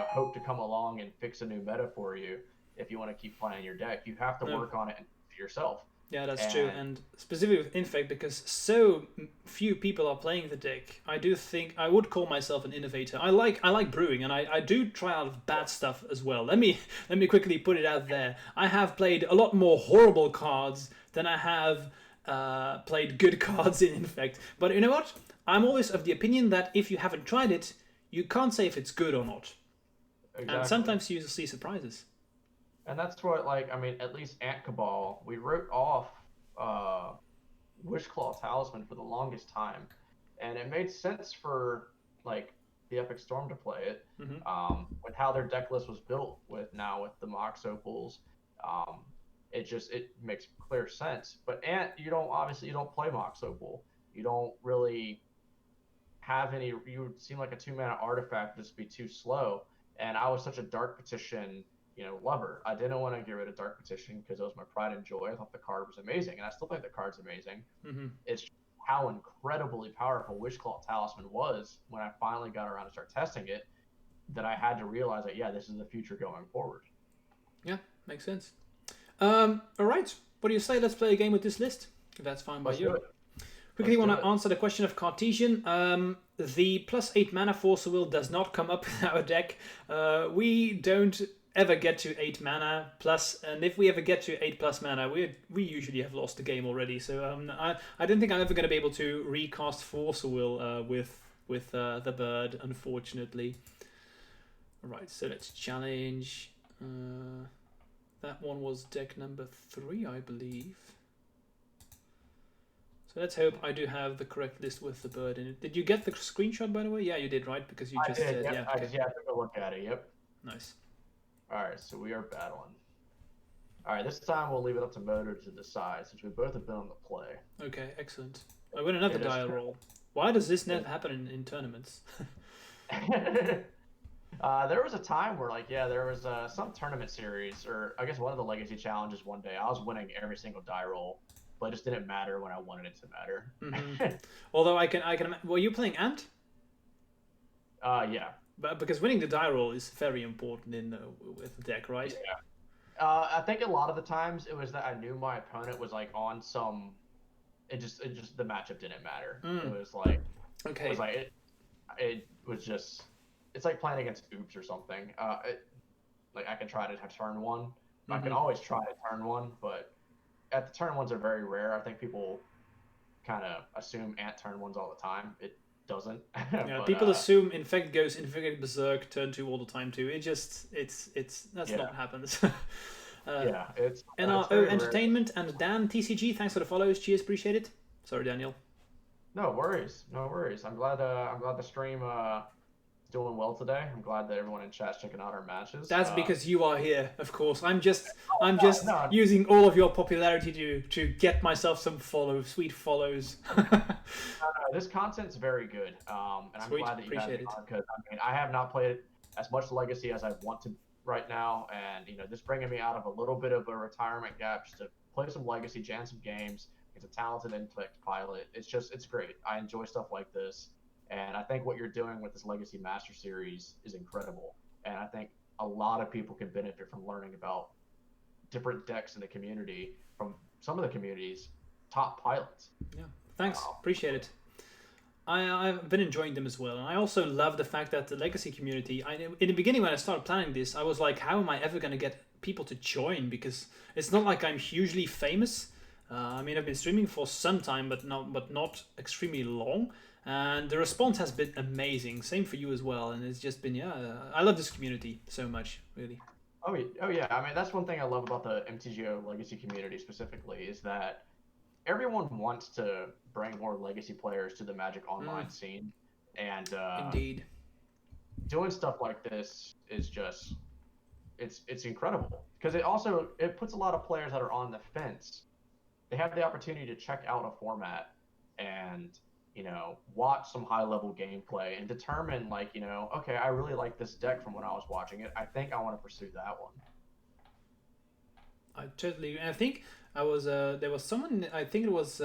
hope to come along and fix a new meta for you if you want to keep playing your deck. You have to work on it yourself. Yeah, that's true. And specifically with Infect, because so few people are playing the deck, I do think I would call myself an innovator. I like brewing, and I do try out bad stuff as well. Let me quickly put it out there. I have played a lot more horrible cards than I have played good cards in Infect. But you know what? I'm always of the opinion that if you haven't tried it, you can't say if it's good or not. Exactly. And sometimes you see surprises. And that's what, at least Ant Cabal, we wrote off Wishclaw Talisman for the longest time. And it made sense for, the Epic Storm to play it, with how their deck list was built with the Mox Opals. It makes clear sense. But Ant, you don't play Mox Opal. You don't really have any, you would seem like a 2-mana artifact would just be too slow. And I was such a Dark Petition lover. I didn't want to get rid of Dark Petition because it was my pride and joy. I thought the card was amazing, and I still think the card's amazing. It's how incredibly powerful Wishclaw Talisman was when I finally got around to start testing it, that I had to realize that, this is the future going forward. Yeah, makes sense. All right, what do you say? Let's play a game with this list, if that's fine by you. Quickly want to answer the question of Cartesian. The +8 mana Force Will does not come up in our deck. We don't ever get to 8 mana plus, and if we ever get to 8+ mana, we usually have lost the game already. So I don't think I'm ever going to be able to recast Force Will with the bird, unfortunately. All right, so let's challenge. That one was deck number 3, I believe. So let's hope I do have the correct list with the bird in it. Did you get the screenshot, by the way? Yeah, you did, right? Because you just said, yeah. I took a look at it, yep. Nice. All right, so we are battling. All right, this time we'll leave it up to Motor to decide, since we both have been on the play. Okay, excellent. I win another dial roll. Why does this never happen in tournaments? There was a time where, there was some tournament series, or I guess one of the Legacy Challenges one day, I was winning every single die roll, but it just didn't matter when I wanted it to matter. Although I can. Were you playing Ant? Yeah. But because winning the die roll is very important with the deck, right? Yeah. I think a lot of the times it was that I knew my opponent was on some. It just the matchup didn't matter. It was okay. It was it was just. It's like playing against Oops or something. I can try to turn one. I can always try to turn one, but at the turn ones are very rare. I think people kind of assume Ant turn ones all the time. It doesn't. Yeah, but, people assume Infect goes Infect Berserk turn 2 all the time too. That's not what happens. It's NRO Entertainment rare. And Dan TCG, thanks for the follows. Cheers, appreciate it. Sorry, Daniel. No worries. I'm glad the stream doing well today. I'm glad that everyone in chat's checking out our matches. That's because you are here, of course. I'm just using all of your popularity to get myself some sweet follows. This content's very good, and I'm glad that you appreciate it on, because I have not played as much Legacy as I want to right now, and this bringing me out of a little bit of a retirement gap just to play some Legacy, jam some games. It's a talented Infect pilot. It's great. I enjoy stuff like this. And I think what you're doing with this Legacy Master Series is incredible. And I think a lot of people can benefit from learning about different decks in the community from some of the community's top pilots. Yeah, thanks. Appreciate it. I've been enjoying them as well. And I also love the fact that the Legacy community, in the beginning when I started planning this, I was like, how am I ever going to get people to join? Because it's not like I'm hugely famous. I've been streaming for some time, but not extremely long. And the response has been amazing. Same for you as well. And it's just been, I love this community so much, really. Oh yeah. That's one thing I love about the MTGO Legacy community specifically, is that everyone wants to bring more Legacy players to the Magic Online scene. And indeed, doing stuff like this is just, it's incredible. Because it puts a lot of players that are on the fence. They have the opportunity to check out a format and watch some high-level gameplay and determine, okay, I really like this deck from when I was watching it. I think I want to pursue that one. I think there was someone, I think it was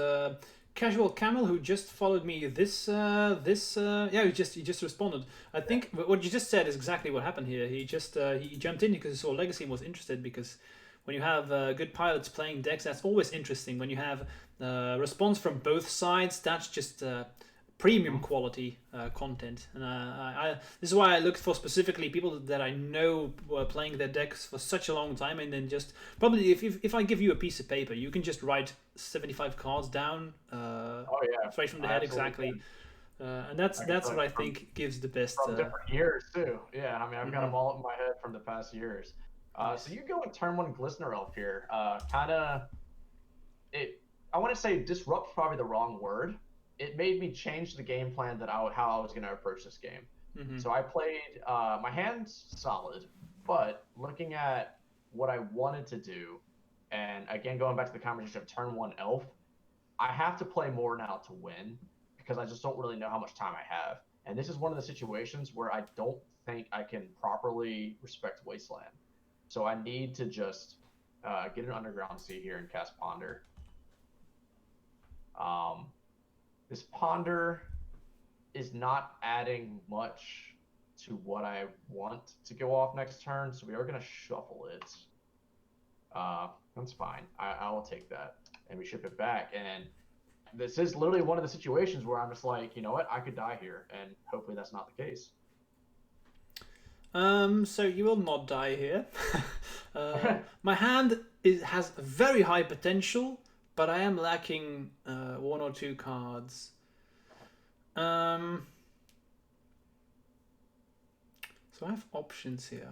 Casual Camel, who just followed me yeah, he just responded. I think what you just said is exactly what happened here. He just he jumped in because he saw Legacy and was interested, because when you have good pilots playing decks, that's always interesting. When you have response from both sides, that's just premium quality content. And this is why I look for specifically people that I know were playing their decks for such a long time, and then just probably if I give you a piece of paper, you can just write 75 cards down straight from the head. Exactly. And that's what I think gives the best. From different years too. Yeah, I mean, I've got them all up in my head from the past years. So you go in turn 1 Glistener Elf here. I want to say disrupt probably the wrong word. It made me change the game plan how I was going to approach this game. So I played my hand's solid, but looking at what I wanted to do, and again going back to the conversation of turn 1 Elf, I have to play more now to win, because I just don't really know how much time I have. And this is one of the situations where I don't think I can properly respect Wasteland. So I need to just get an Underground Sea here and cast Ponder. This Ponder is not adding much to what I want to go off next turn, so we are going to shuffle it. That's fine. I will take that, and we ship it back. And this is literally one of the situations where I'm just like, you know what, I could die here, and hopefully that's not the case. So you will not die here. My hand has very high potential, but I am lacking 1 or 2 cards. So I have options here.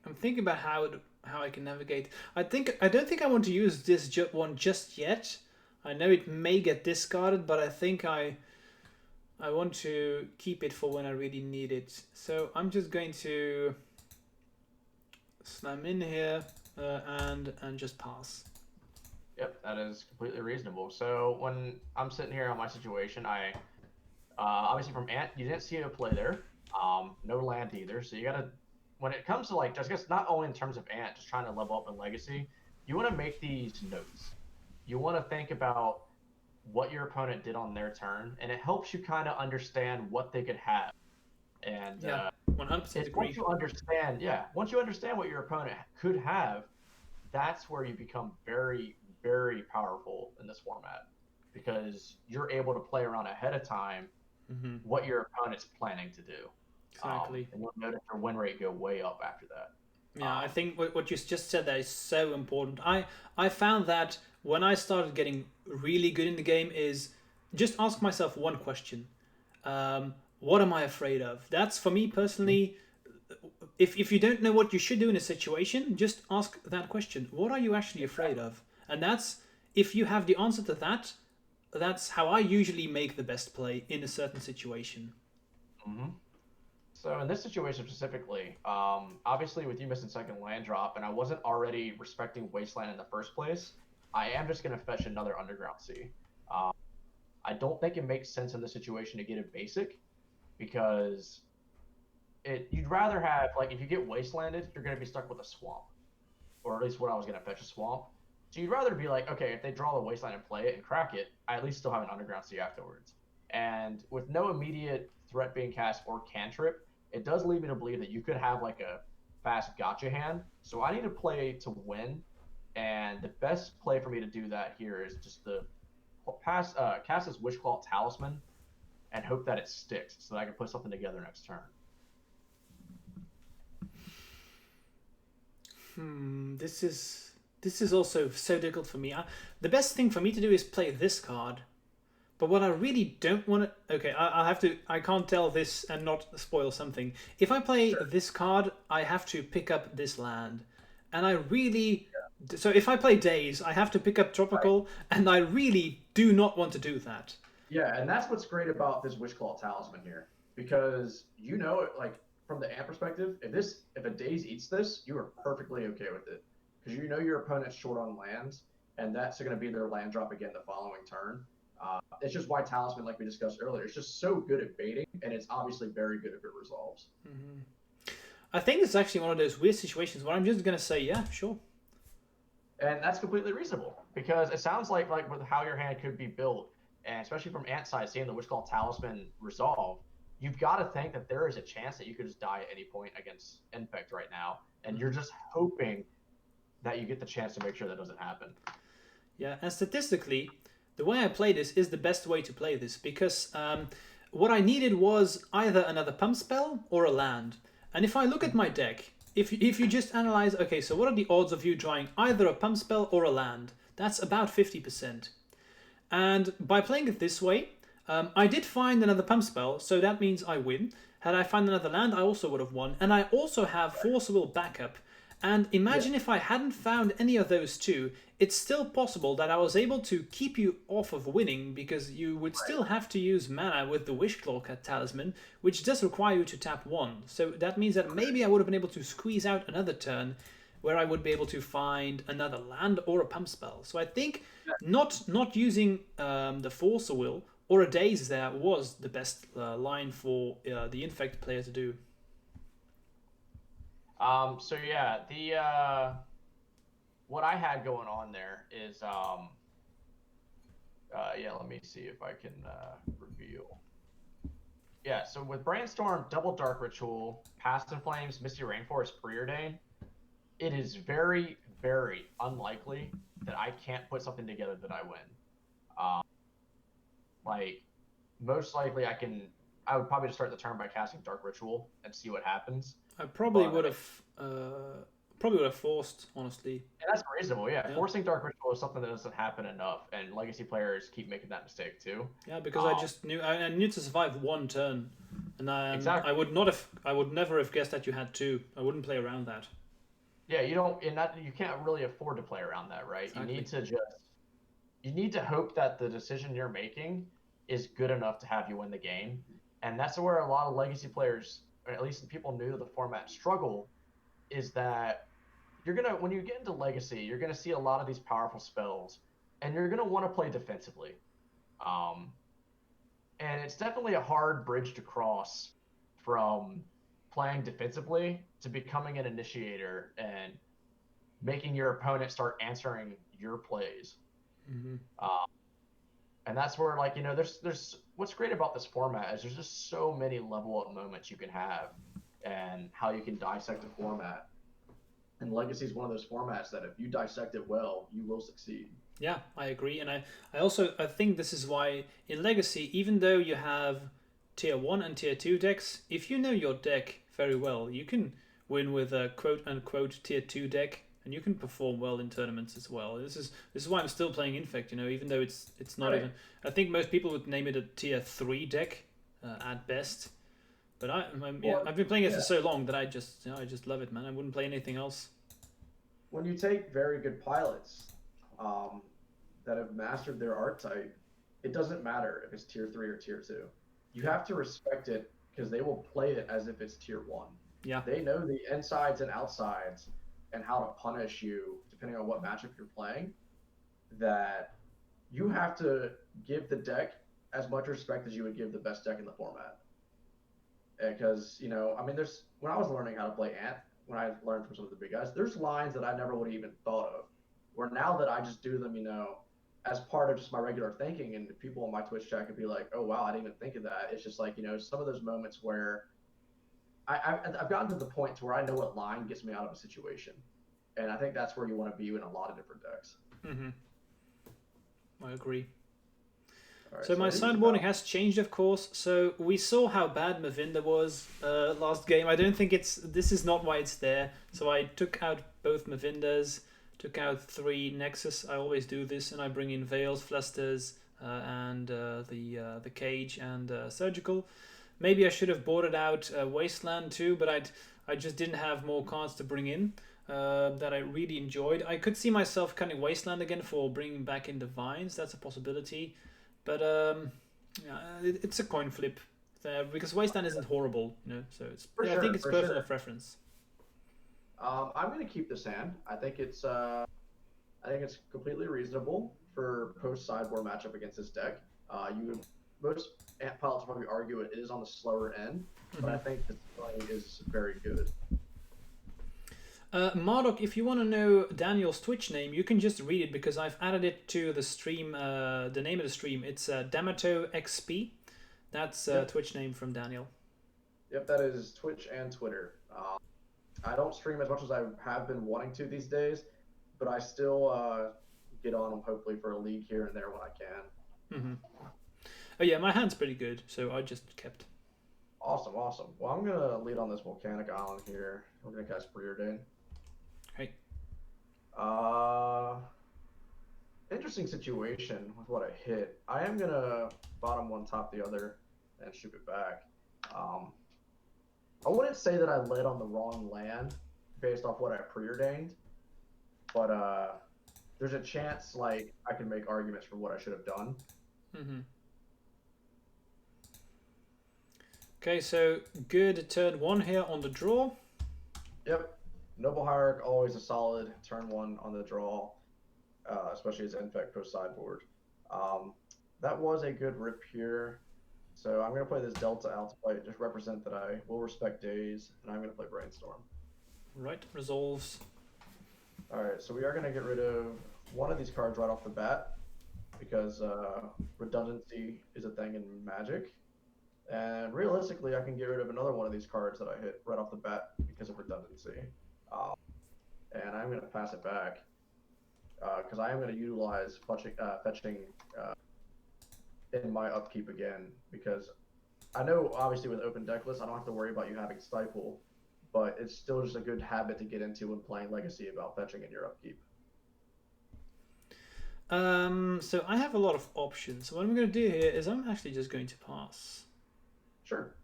I'm thinking about how I can navigate. I don't think I want to use this one just yet. I know it may get discarded, but I think I want to keep it for when I really need it. So I'm just going to slam in here and just pass. Yep, that is completely reasonable. So when I'm sitting here on my situation, I obviously from Ant, you didn't see a play there. No land either. So you gotta, when it comes to like, I guess not only in terms of Ant, just trying to level up in Legacy, you want to make these notes. You want to think about what your opponent did on their turn, and it helps you kind of understand what they could have. And 100% agree. Once you understand what your opponent could have, that's where you become very, very powerful in this format, because you're able to play around ahead of time what your opponent's planning to do. Exactly. And you'll notice your win rate go way up after that. Yeah, I think what you just said there is so important. I found that when I started getting really good in the game is just ask myself one question. What am I afraid of? That's, for me personally, if you don't know what you should do in a situation, just ask that question. What are you actually afraid of? And that's, if you have the answer to that, that's how I usually make the best play in a certain situation. So in this situation specifically, obviously with you missing second land drop, and I wasn't already respecting Wasteland in the first place, I am just going to fetch another Underground Sea. I don't think it makes sense in this situation to get a basic, because you'd rather have, like, if you get Wastelanded, you're going to be stuck with a swamp. Or at least what I was going to fetch, a swamp. So you'd rather be like, okay, if they draw the Wasteland and play it and crack it, I at least still have an Underground Sea afterwards. And with no immediate threat being cast or cantrip, it does lead me to believe that you could have like a fast gotcha hand. So I need to play to win, and the best play for me to do that here is just to cast this Wishclaw Talisman and hope that it sticks, so that I can put something together next turn. This is also so difficult for me. The best thing for me to do is play this card. But what I really don't want to... Okay, I can't tell this and not spoil something. If I play this card, I have to pick up this land. And I really... Yeah. So if I play Daze, I have to pick up Tropical, and I really do not want to do that. Yeah, and that's what's great about this Wishclaw Talisman here. Because, you know, like, from the Ant perspective, if a Daze eats this, you are perfectly okay with it. Because you know your opponent's short on lands, and that's going to be their land drop again the following turn. It's just why Talisman, like we discussed earlier, it's just so good at baiting, and it's obviously very good if it resolves. I think it's actually one of those weird situations where I'm just going to say, yeah, sure. And that's completely reasonable, because it sounds like with how your hand could be built, and especially from Ant side, seeing the Wishclaw Talisman resolve, you've got to think that there is a chance that you could just die at any point against Infect right now, and you're just hoping that you get the chance to make sure that doesn't happen. Yeah, and statistically, the way I play this is the best way to play this, because what I needed was either another pump spell or a land. And if I look at my deck, if you just analyze, okay, so what are the odds of you drawing either a pump spell or a land? That's about 50%. And by playing it this way, I did find another pump spell, so that means I win. Had I found another land, I also would have won. And I also have Force of Will backup. And imagine if I hadn't found any of those two, it's still possible that I was able to keep you off of winning, because you would still have to use mana with the Wishclaw Talisman, which does require you to tap 1. So that means that maybe I would have been able to squeeze out another turn where I would be able to find another land or a pump spell. So I think not using the Force of Will or a Daze there was the best line for the Infect player to do. So yeah, the what I had going on there is yeah, let me see if I can reveal. Yeah, so with Brainstorm, Double Dark Ritual, Past in Flames, Misty Rainforest, Preordain, it is very, very unlikely that I can't put something together that I win. Like, most likely I would probably just start the turn by casting Dark Ritual and see what happens. I probably would have forced, honestly. And that's reasonable, yeah. Forcing Dark Ritual is something that doesn't happen enough, and Legacy players keep making that mistake too. Yeah, because I just knew I knew to survive one turn, and exactly. I would never have guessed that you had two. I wouldn't play around that. Yeah, you can't really afford to play around that, right? Exactly. You need to hope that the decision you're making is good enough to have you win the game, and that's where a lot of Legacy players, or at least people new to the format, struggle. Is that when you get into Legacy, you're gonna see a lot of these powerful spells, and you're gonna want to play defensively. And it's definitely a hard bridge to cross from playing defensively to becoming an initiator and making your opponent start answering your plays. Mm-hmm. And that's where, like, there's what's great about this format is there's just so many level up moments you can have and how you can dissect a format. And Legacy is one of those formats that if you dissect it well, you will succeed. Yeah, I agree. And I think this is why in Legacy, even though you have tier 1 and tier 2 decks, if you know your deck very well, you can win with a quote-unquote tier 2 deck, and you can perform well in tournaments as well. This is why I'm still playing Infect, even though it's not even... I think most people would name it a tier 3 deck at best. But I've been playing it for so long that I just love it, man. I wouldn't play anything else. When you take very good pilots that have mastered their archetype, it doesn't matter if it's tier 3 or tier 2. You have to respect it because they will play it as if it's tier 1. Yeah. They know the insides and outsides and how to punish you depending on what matchup you're playing, that you have to give the deck as much respect as you would give the best deck in the format. Because, when I was learning how to play Ant, when I learned from some of the big guys, there's lines that I never would have even thought of. Where now that I just do them, as part of just my regular thinking, and people on my Twitch chat could be like, oh, wow, I didn't even think of that. It's just like, some of those moments where I've gotten to the point to where I know what line gets me out of a situation. And I think that's where you want to be in a lot of different decks. Mm-hmm. I agree. Right, so my sideboarding has changed, of course. So we saw how bad Mavinda was last game. I don't think this is not why it's there. So I took out both Mavindas, took out 3 Nexus. I always do this, and I bring in Veils, Flusters, and the Cage and Surgical. Maybe I should have boarded out Wasteland too, but I just didn't have more cards to bring in that I really enjoyed. I could see myself cutting Wasteland again for bringing back in Divines. That's a possibility. But it's a coin flip there because Wasteland isn't horrible, So I think it's personal preference. I'm going to keep this hand. I think it's completely reasonable for post sideboard matchup against this deck. Most Ant pilots probably argue it is on the slower end, but I think this play is very good. Marduk, if you want to know Daniel's Twitch name, you can just read it because I've added it to the stream. The name of the stream, it's damatoexp. That's Twitch name from Daniel. Yep, that is Twitch and Twitter. I don't stream as much as I have been wanting to these days, but I still get on them hopefully for a league here and there when I can. Mm-hmm. Oh yeah, my hand's pretty good, so I just kept. Awesome, awesome. Well, I'm gonna lead on this volcanic island here. We're gonna cast Preordain. Hey. Interesting situation with what I hit. I am gonna bottom one, top the other, and shoot it back. I wouldn't say that I led on the wrong land based off what I preordained, but there's a chance like I can make arguments for what I should have done. Mm-hmm. Okay, so good turn 1 here on the draw. Yep. Noble Hierarch, always a solid turn 1 on the draw, especially as Infect post sideboard. That was a good rip here. So I'm going to play this Delta out to play, just represent that I will respect days, and I'm going to play Brainstorm. Right, resolves. Alright, so we are going to get rid of one of these cards right off the bat, because redundancy is a thing in Magic. And realistically, I can get rid of another one of these cards that I hit right off the bat because of redundancy. And I'm going to pass it back because I am going to utilize fetching in my upkeep again, because I know obviously with open deck lists I don't have to worry about you having Stifle, but it's still just a good habit to get into when playing Legacy about fetching in your upkeep. So I have a lot of options. What I'm going to do here is I'm actually just going to pass. Sure.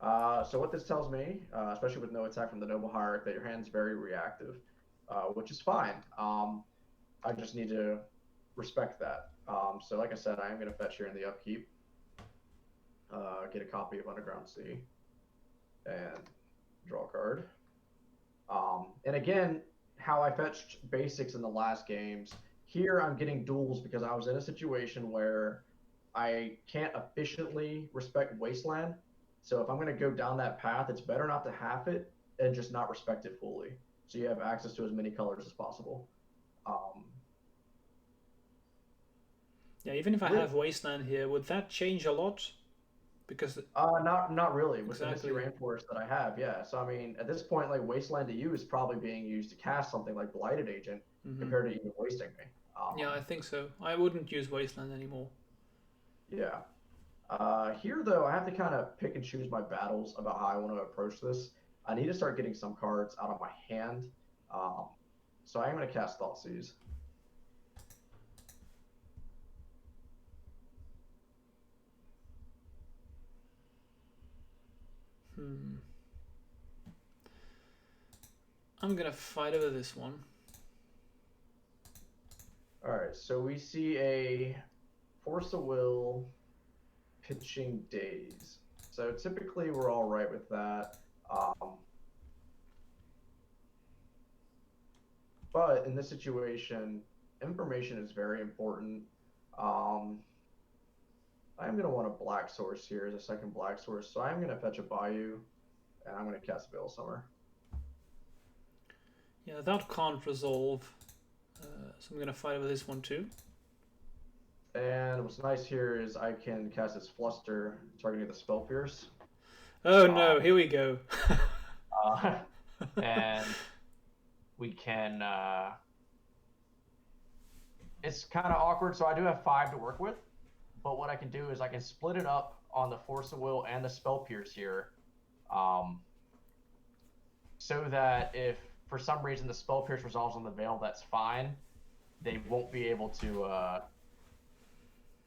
So what this tells me, especially with no attack from the Noble Hierarch, that your hand's very reactive, which is fine. I just need to respect that. So like I said, I am going to fetch here in the upkeep, get a copy of Underground Sea, and draw a card. And again, how I fetched basics in the last games, here I'm getting duels because I was in a situation where I can't efficiently respect Wasteland. So if I'm going to go down that path, it's better not to half it and just not respect it fully, so you have access to as many colors as possible. Yeah, even if I have Wasteland here, would that change a lot? Because not really with exactly. the Misty Rainforest that I have. Yeah, so I mean, at this point, like Wasteland to you is probably being used to cast something like Blighted Agent compared to even wasting me. Yeah, I think so. I wouldn't use Wasteland anymore. Yeah. Here though, I have to kind of pick and choose my battles about how I want to approach this. I need to start getting some cards out of my hand. So I am going to cast Thoughtseize. I'm gonna fight over this one. Alright, so we see a Force of Will, pitching Days. So typically we're all right with that. But in this situation, information is very important. I'm going to want a black source here as a second black source, so I'm going to fetch a Bayou, and I'm going to cast Veil Summer. Yeah, that can't resolve, so I'm going to fight over this one too. And what's nice here is I can cast this Fluster, targeting the Spell Pierce. Oh no, here we go. And we can... it's kind of awkward, so I do have 5 to work with. But what I can do is I can split it up on the Force of Will and the Spell Pierce here. So that if for some reason the Spell Pierce resolves on the Veil, that's fine. They won't be able to...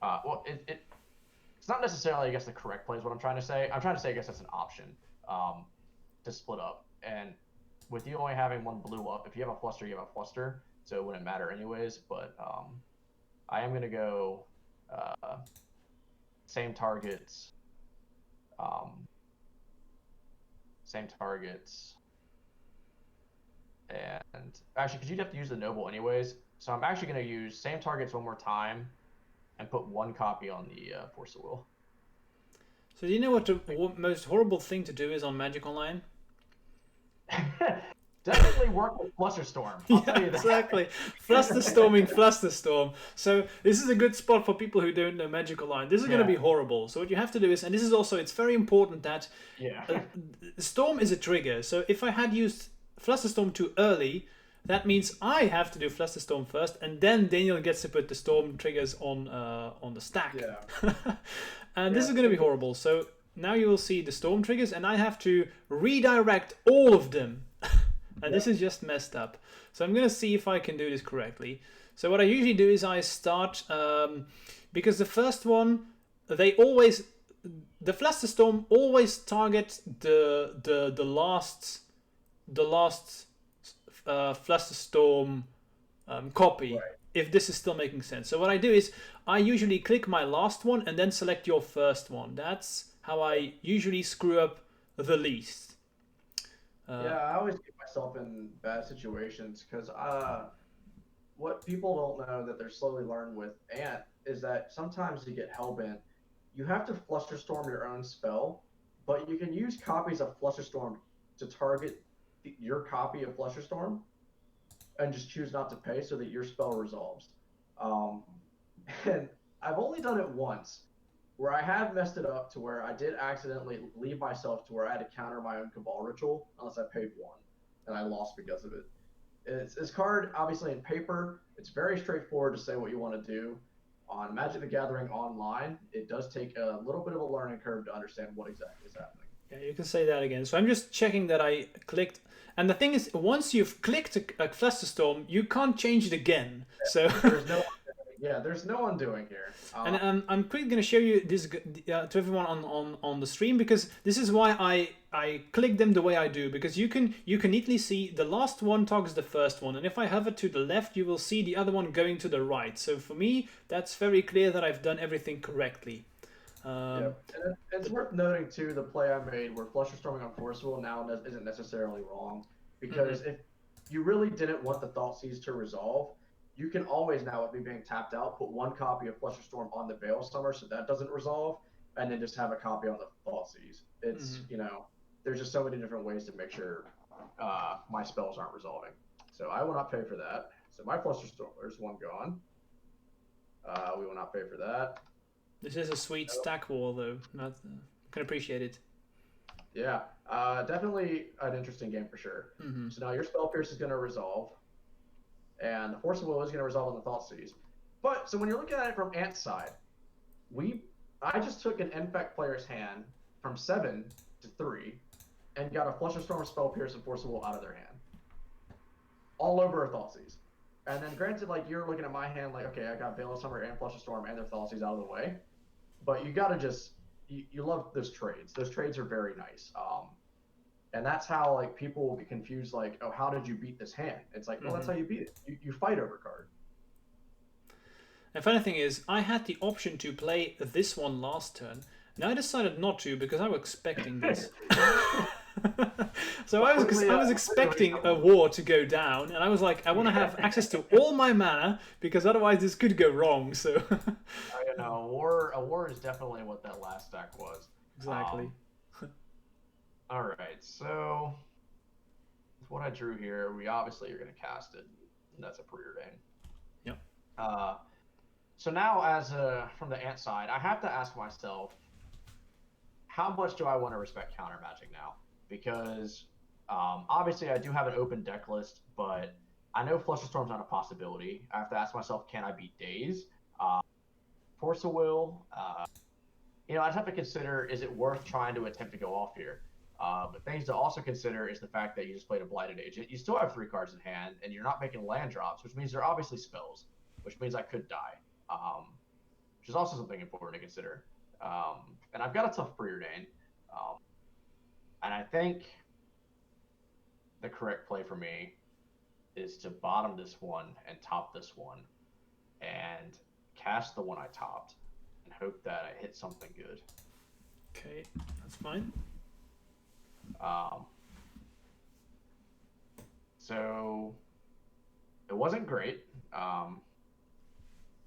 well, it's not necessarily, I guess, the correct play is what I'm trying to say. I'm trying to say, I guess, that's an option to split up. And with you only having one blue up, if you have a Fluster, you have a Fluster. So it wouldn't matter anyways. But I am going to go... same targets. Same targets. And actually, because you'd have to use the Noble anyways. So I'm actually going to use same targets one more time and put 1 copy on the Force of Will. So do you know what the most horrible thing to do is on Magic Online? definitely work with Flusterstorm. I'll tell you that. Exactly. Flusterstorming Flusterstorm. So this is a good spot for people who don't know Magic Online. This is going to be horrible. So what you have to do is, and this is also, it's very important that Storm is a trigger. So if I had used Flusterstorm too early, that means I have to do Flusterstorm first, and then Daniel gets to put the Storm triggers on the stack. Yeah. And this is going to be horrible. So now you will see the Storm triggers, and I have to redirect all of them. And this is just messed up. So I'm going to see if I can do this correctly. So what I usually do is I start, because the first one, the Flusterstorm always target the last Flusterstorm copy, Right. if this is still making sense. So what I do is I usually click my last one and then select your first one. That's how I usually screw up the least. I always get myself in bad situations because what people don't know that they're slowly learning with Ant is that sometimes to get hellbent, you have to Flusterstorm your own spell, but you can use copies of Flusterstorm to target your copy of Flusterstorm and just choose not to pay so that your spell resolves. And I've only done it once, where I have messed it up to where I did accidentally leave myself to where I had to counter my own Cabal Ritual unless I paid one, and I lost because of it. It's card, obviously in paper, it's very straightforward to say what you want to do. On Magic the Gathering Online, it does take a little bit of a learning curve to understand what exactly is happening. Yeah, you can say that again. So I'm just checking that I clicked. And the thing is, once you've clicked a Flusterstorm, you can't change it again. So there's no undoing here. And I'm quickly going to show you this to everyone on the stream, because this is why I click them the way I do, because you can neatly see the last one targets the first one, and if I hover to the left, you will see the other one going to the right. So for me, that's very clear that I've done everything correctly. And it's worth noting too, the play I made where Flusterstorming on Forcible now isn't necessarily wrong, because if you really didn't want the Thoughtseize to resolve, you can always now, with me being tapped out, put one copy of Flusterstorm on the Veil Summer so that doesn't resolve, and then just have a copy on the Thoughtseize. It's, there's just so many different ways to make sure my spells aren't resolving. So I will not pay for that. So my Flusterstorm, there's one gone. We will not pay for that. This is a sweet stack wall, though. I can appreciate it. Yeah, definitely an interesting game for sure. So now your Spell Pierce is going to resolve, and the Force of Will is going to resolve on the Thoughtseize. But so when you're looking at it from Ant's side, I just took an Infect player's hand from 7 to 3, and got a Flusterstorm, Spell Pierce, and Force of Will out of their hand, all over a Thoughtseize. And then granted, like, you're looking at my hand like, okay, I got Veil of Summer and Flusterstorm and their Thoughtseize out of the way, but you gotta just you love those trades. Those trades are very nice. And that's how, like, people will be confused, like, oh, how did you beat this hand? It's like, well, that's how you beat it. You fight over card. And funny thing is, I had the option to play this one last turn, and I decided not to because I was expecting this. So I was expecting a war to go down, and I was like, I want to have access to all my mana because otherwise this could go wrong. So a war is definitely what that last stack was. Exactly. All right, so with what I drew here, we obviously are going to cast it, and that's a preordain. Yep. So now, from the Ant side, I have to ask myself, how much do I want to respect counter magic now? Because obviously I do have an open deck list, but I know Flusterstorm's not a possibility. I have to ask myself, can I beat Daze? Force of Will. I just have to consider, is it worth trying to attempt to go off here? But things to also consider is the fact that you just played a Blighted Agent. You still have 3 cards in hand, and you're not making land drops, which means they're obviously spells, which means I could die, which is also something important to consider. And I've got a tough preordain. And I think the correct play for me is to bottom this one and top this one and cast the one I topped and hope that I hit something good. Okay, that's fine. So it wasn't great.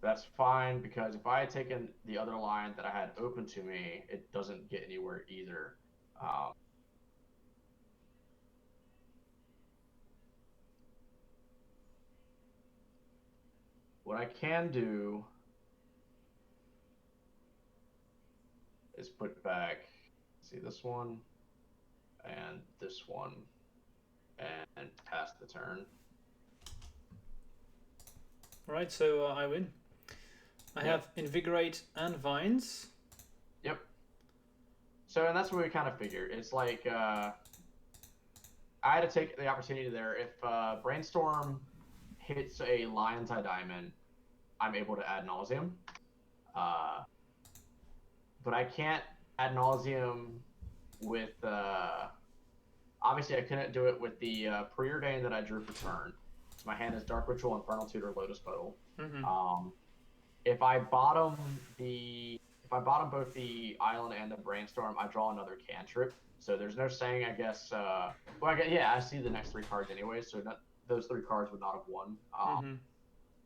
That's fine, because if I had taken the other line that I had open to me, it doesn't get anywhere either. what I can do is put back, see this one and this one, and pass the turn. All right, so I win. I have Invigorate and Vines. Yep. So, and that's what we kind of figured. It's like I had to take the opportunity there. If Brainstorm hits a Lion Tie Diamond, I'm able to Ad Nauseam. But I can't Ad Nauseam with... obviously, I couldn't do it with the Preordain that I drew for turn. So my hand is Dark Ritual, Infernal Tutor, Lotus Petal. Mm-hmm. If I bottom both the Island and the Brainstorm, I draw another cantrip. So there's no saying, I guess. I see the next 3 cards anyway, so those 3 cards would not have won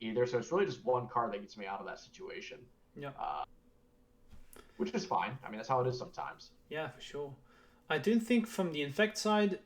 either. So it's really just one card that gets me out of that situation. Yeah. Which is fine. I mean, that's how it is sometimes. Yeah, for sure. I don't think from the Infect side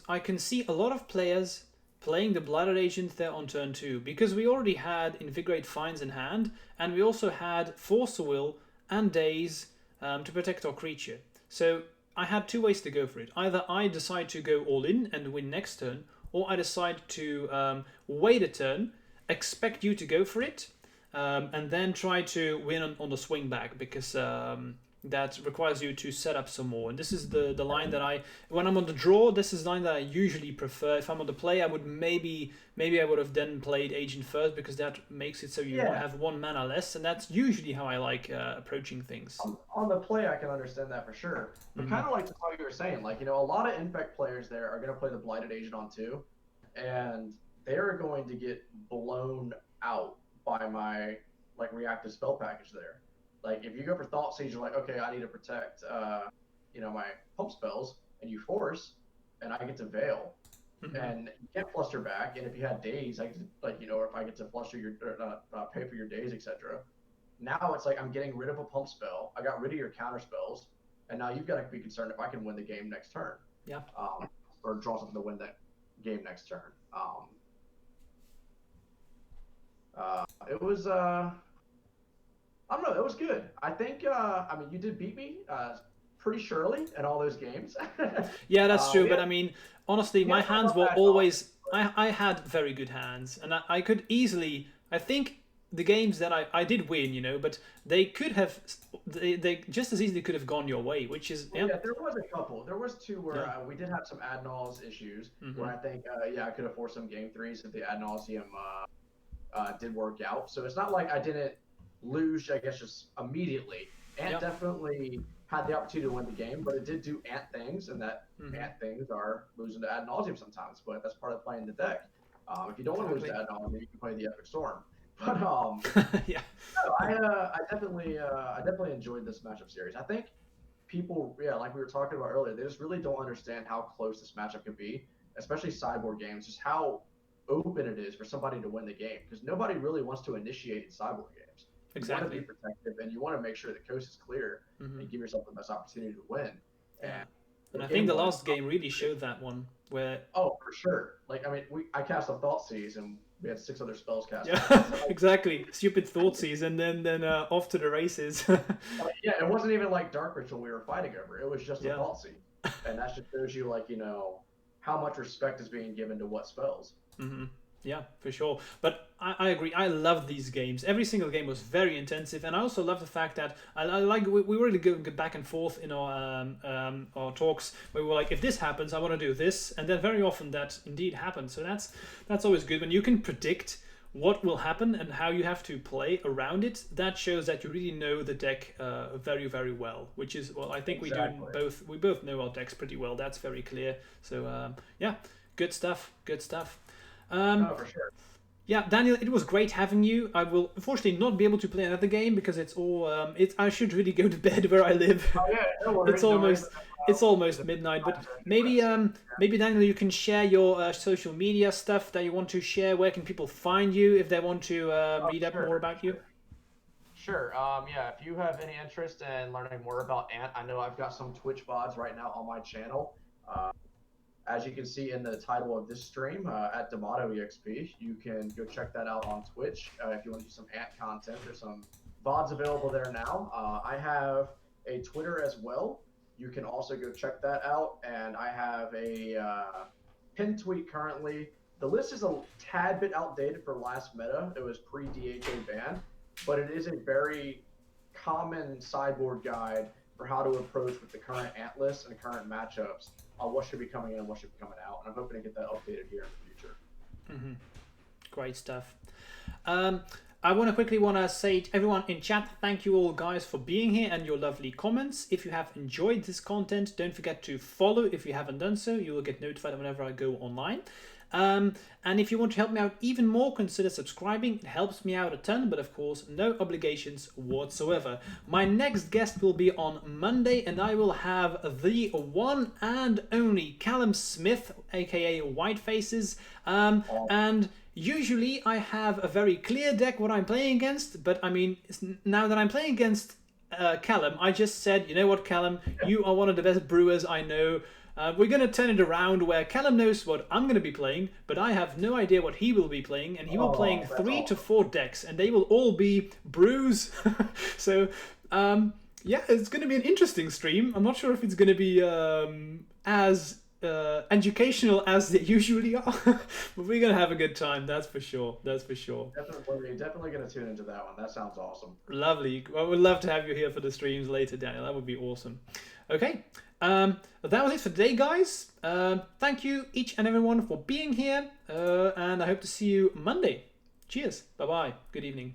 I can see a lot of players playing the Blighted Agent there on turn 2, because we already had Invigorate Fines in hand, and we also had Force of Will and Daze to protect our creature. So I had 2 ways to go for it. Either I decide to go all in and win next turn, or I decide to wait a turn, expect you to go for it, and then try to win on the swing back, because that requires you to set up some more. And this is the line that when I'm on the draw, this is the line that I usually prefer. If I'm on the play, I would maybe I would have then played Agent first, because that makes it so you have 1 mana less, and that's usually how I like approaching things. On the play, I can understand that for sure. But kind of like what you were saying, like, a lot of Infect players there are going to play the Blighted Agent on 2, and they're going to get blown out by my reactive spell package there. Like, if you go for Thought Siege, you're like, okay, I need to protect, my pump spells, and you force, and I get to Veil, and you can't fluster back. And if you had Daze, I get to, or if I get to fluster your, pay for your Daze, etc. Now it's like I'm getting rid of a pump spell. I got rid of your counter spells, and now you've got to be concerned if I can win the game next turn. Yeah. Or draw something to win that game next turn. It was. I don't know. It was good. I think. You did beat me pretty surely in all those games. Yeah, that's true. But I mean, honestly, my hands were always. I had very good hands, and I could easily. I think the games that I did win, but they could have. They just as easily could have gone your way, which is. Yeah, there was a couple. There was 2 where we did have some ad nauseam issues, where I think I could have forced some game 3s if the ad nauseam did work out. So it's not like I didn't lose, I guess, just immediately. Ant definitely had the opportunity to win the game, but it did do Ant things, and that Ant things are losing to ad nauseam sometimes, but that's part of playing the deck. If you don't want to lose to ad nauseam, you can play the Epic Storm. But yeah, no, I definitely enjoyed this matchup series. I think people, like we were talking about earlier, they just really don't understand how close this matchup can be, especially sideboard games, just how open it is for somebody to win the game, because nobody really wants to initiate in sideboard games. Exactly. You want to be protective, and you want to make sure the coast is clear and give yourself the best opportunity to win. And I think the last game really showed that one, where... Oh, for sure. I cast a Thought Seize, and we had 6 other spells cast. Yeah, exactly. Stupid Thought Seize, and then off to the races. It wasn't even like Dark Ritual we were fighting over. It was just a Thought Seize. And that just shows you, how much respect is being given to what spells. Yeah, for sure. But I agree. I love these games. Every single game was very intensive, and I also love the fact that I like we really go back and forth in our talks where we were like, if this happens, I want to do this, and then very often that indeed happens. So that's always good when you can predict what will happen and how you have to play around it. That shows that you really know the deck very, very well, which is, well, I think we both know our decks pretty well. That's very clear. So good stuff. For sure. Yeah, Daniel, it was great having you. I will unfortunately not be able to play another game because it's all. I should really go to bed where I live. Oh yeah, no worries, it's almost midnight. But maybe Daniel, you can share your social media stuff that you want to share. Where can people find you if they want to read up more about you? Sure. If you have any interest in learning more about Ant, I know I've got some Twitch VODs right now on my channel. as you can see in the title of this stream, at damatoexp. You can go check that out on Twitch if you want to do some ant content. There's some VODs available there now. I have a Twitter as well. You can also go check that out. And I have a pinned tweet currently. The list is a tad bit outdated for last meta. It was pre-DHA ban, but it is a very common sideboard guide for how to approach with the current ant list and current matchups on what should be coming in and what should be coming out. And I'm hoping to get that updated here in the future. Mm-hmm. Great stuff. I quickly want to say to everyone in chat, thank you all guys for being here and your lovely comments. If you have enjoyed this content, don't forget to follow if you haven't done so. You will get notified whenever I go online. And if you want to help me out even more, consider subscribing. It helps me out a ton, but of course, no obligations whatsoever. My next guest will be on Monday, and I will have the one and only Callum Smith, aka White Faces. And usually I have a very clear deck what I'm playing against, but I mean, now that I'm playing against Callum, I just said, you know what, Callum, you are one of the best brewers I know. We're going to turn it around where Callum knows what I'm going to be playing, but I have no idea what he will be playing, and he will be playing 3 to 4 decks, and they will all be brews. So, yeah, it's going to be an interesting stream. I'm not sure if it's going to be as educational as they usually are, but we're going to have a good time, that's for sure. That's for sure. Definitely going to tune into that one. That sounds awesome. Lovely. Well, we'd love to have you here for the streams later, Daniel. That would be awesome. Okay. That was it for today, guys. Thank you each and everyone for being here, and I hope to see you Monday. Cheers. Bye-bye. Good evening.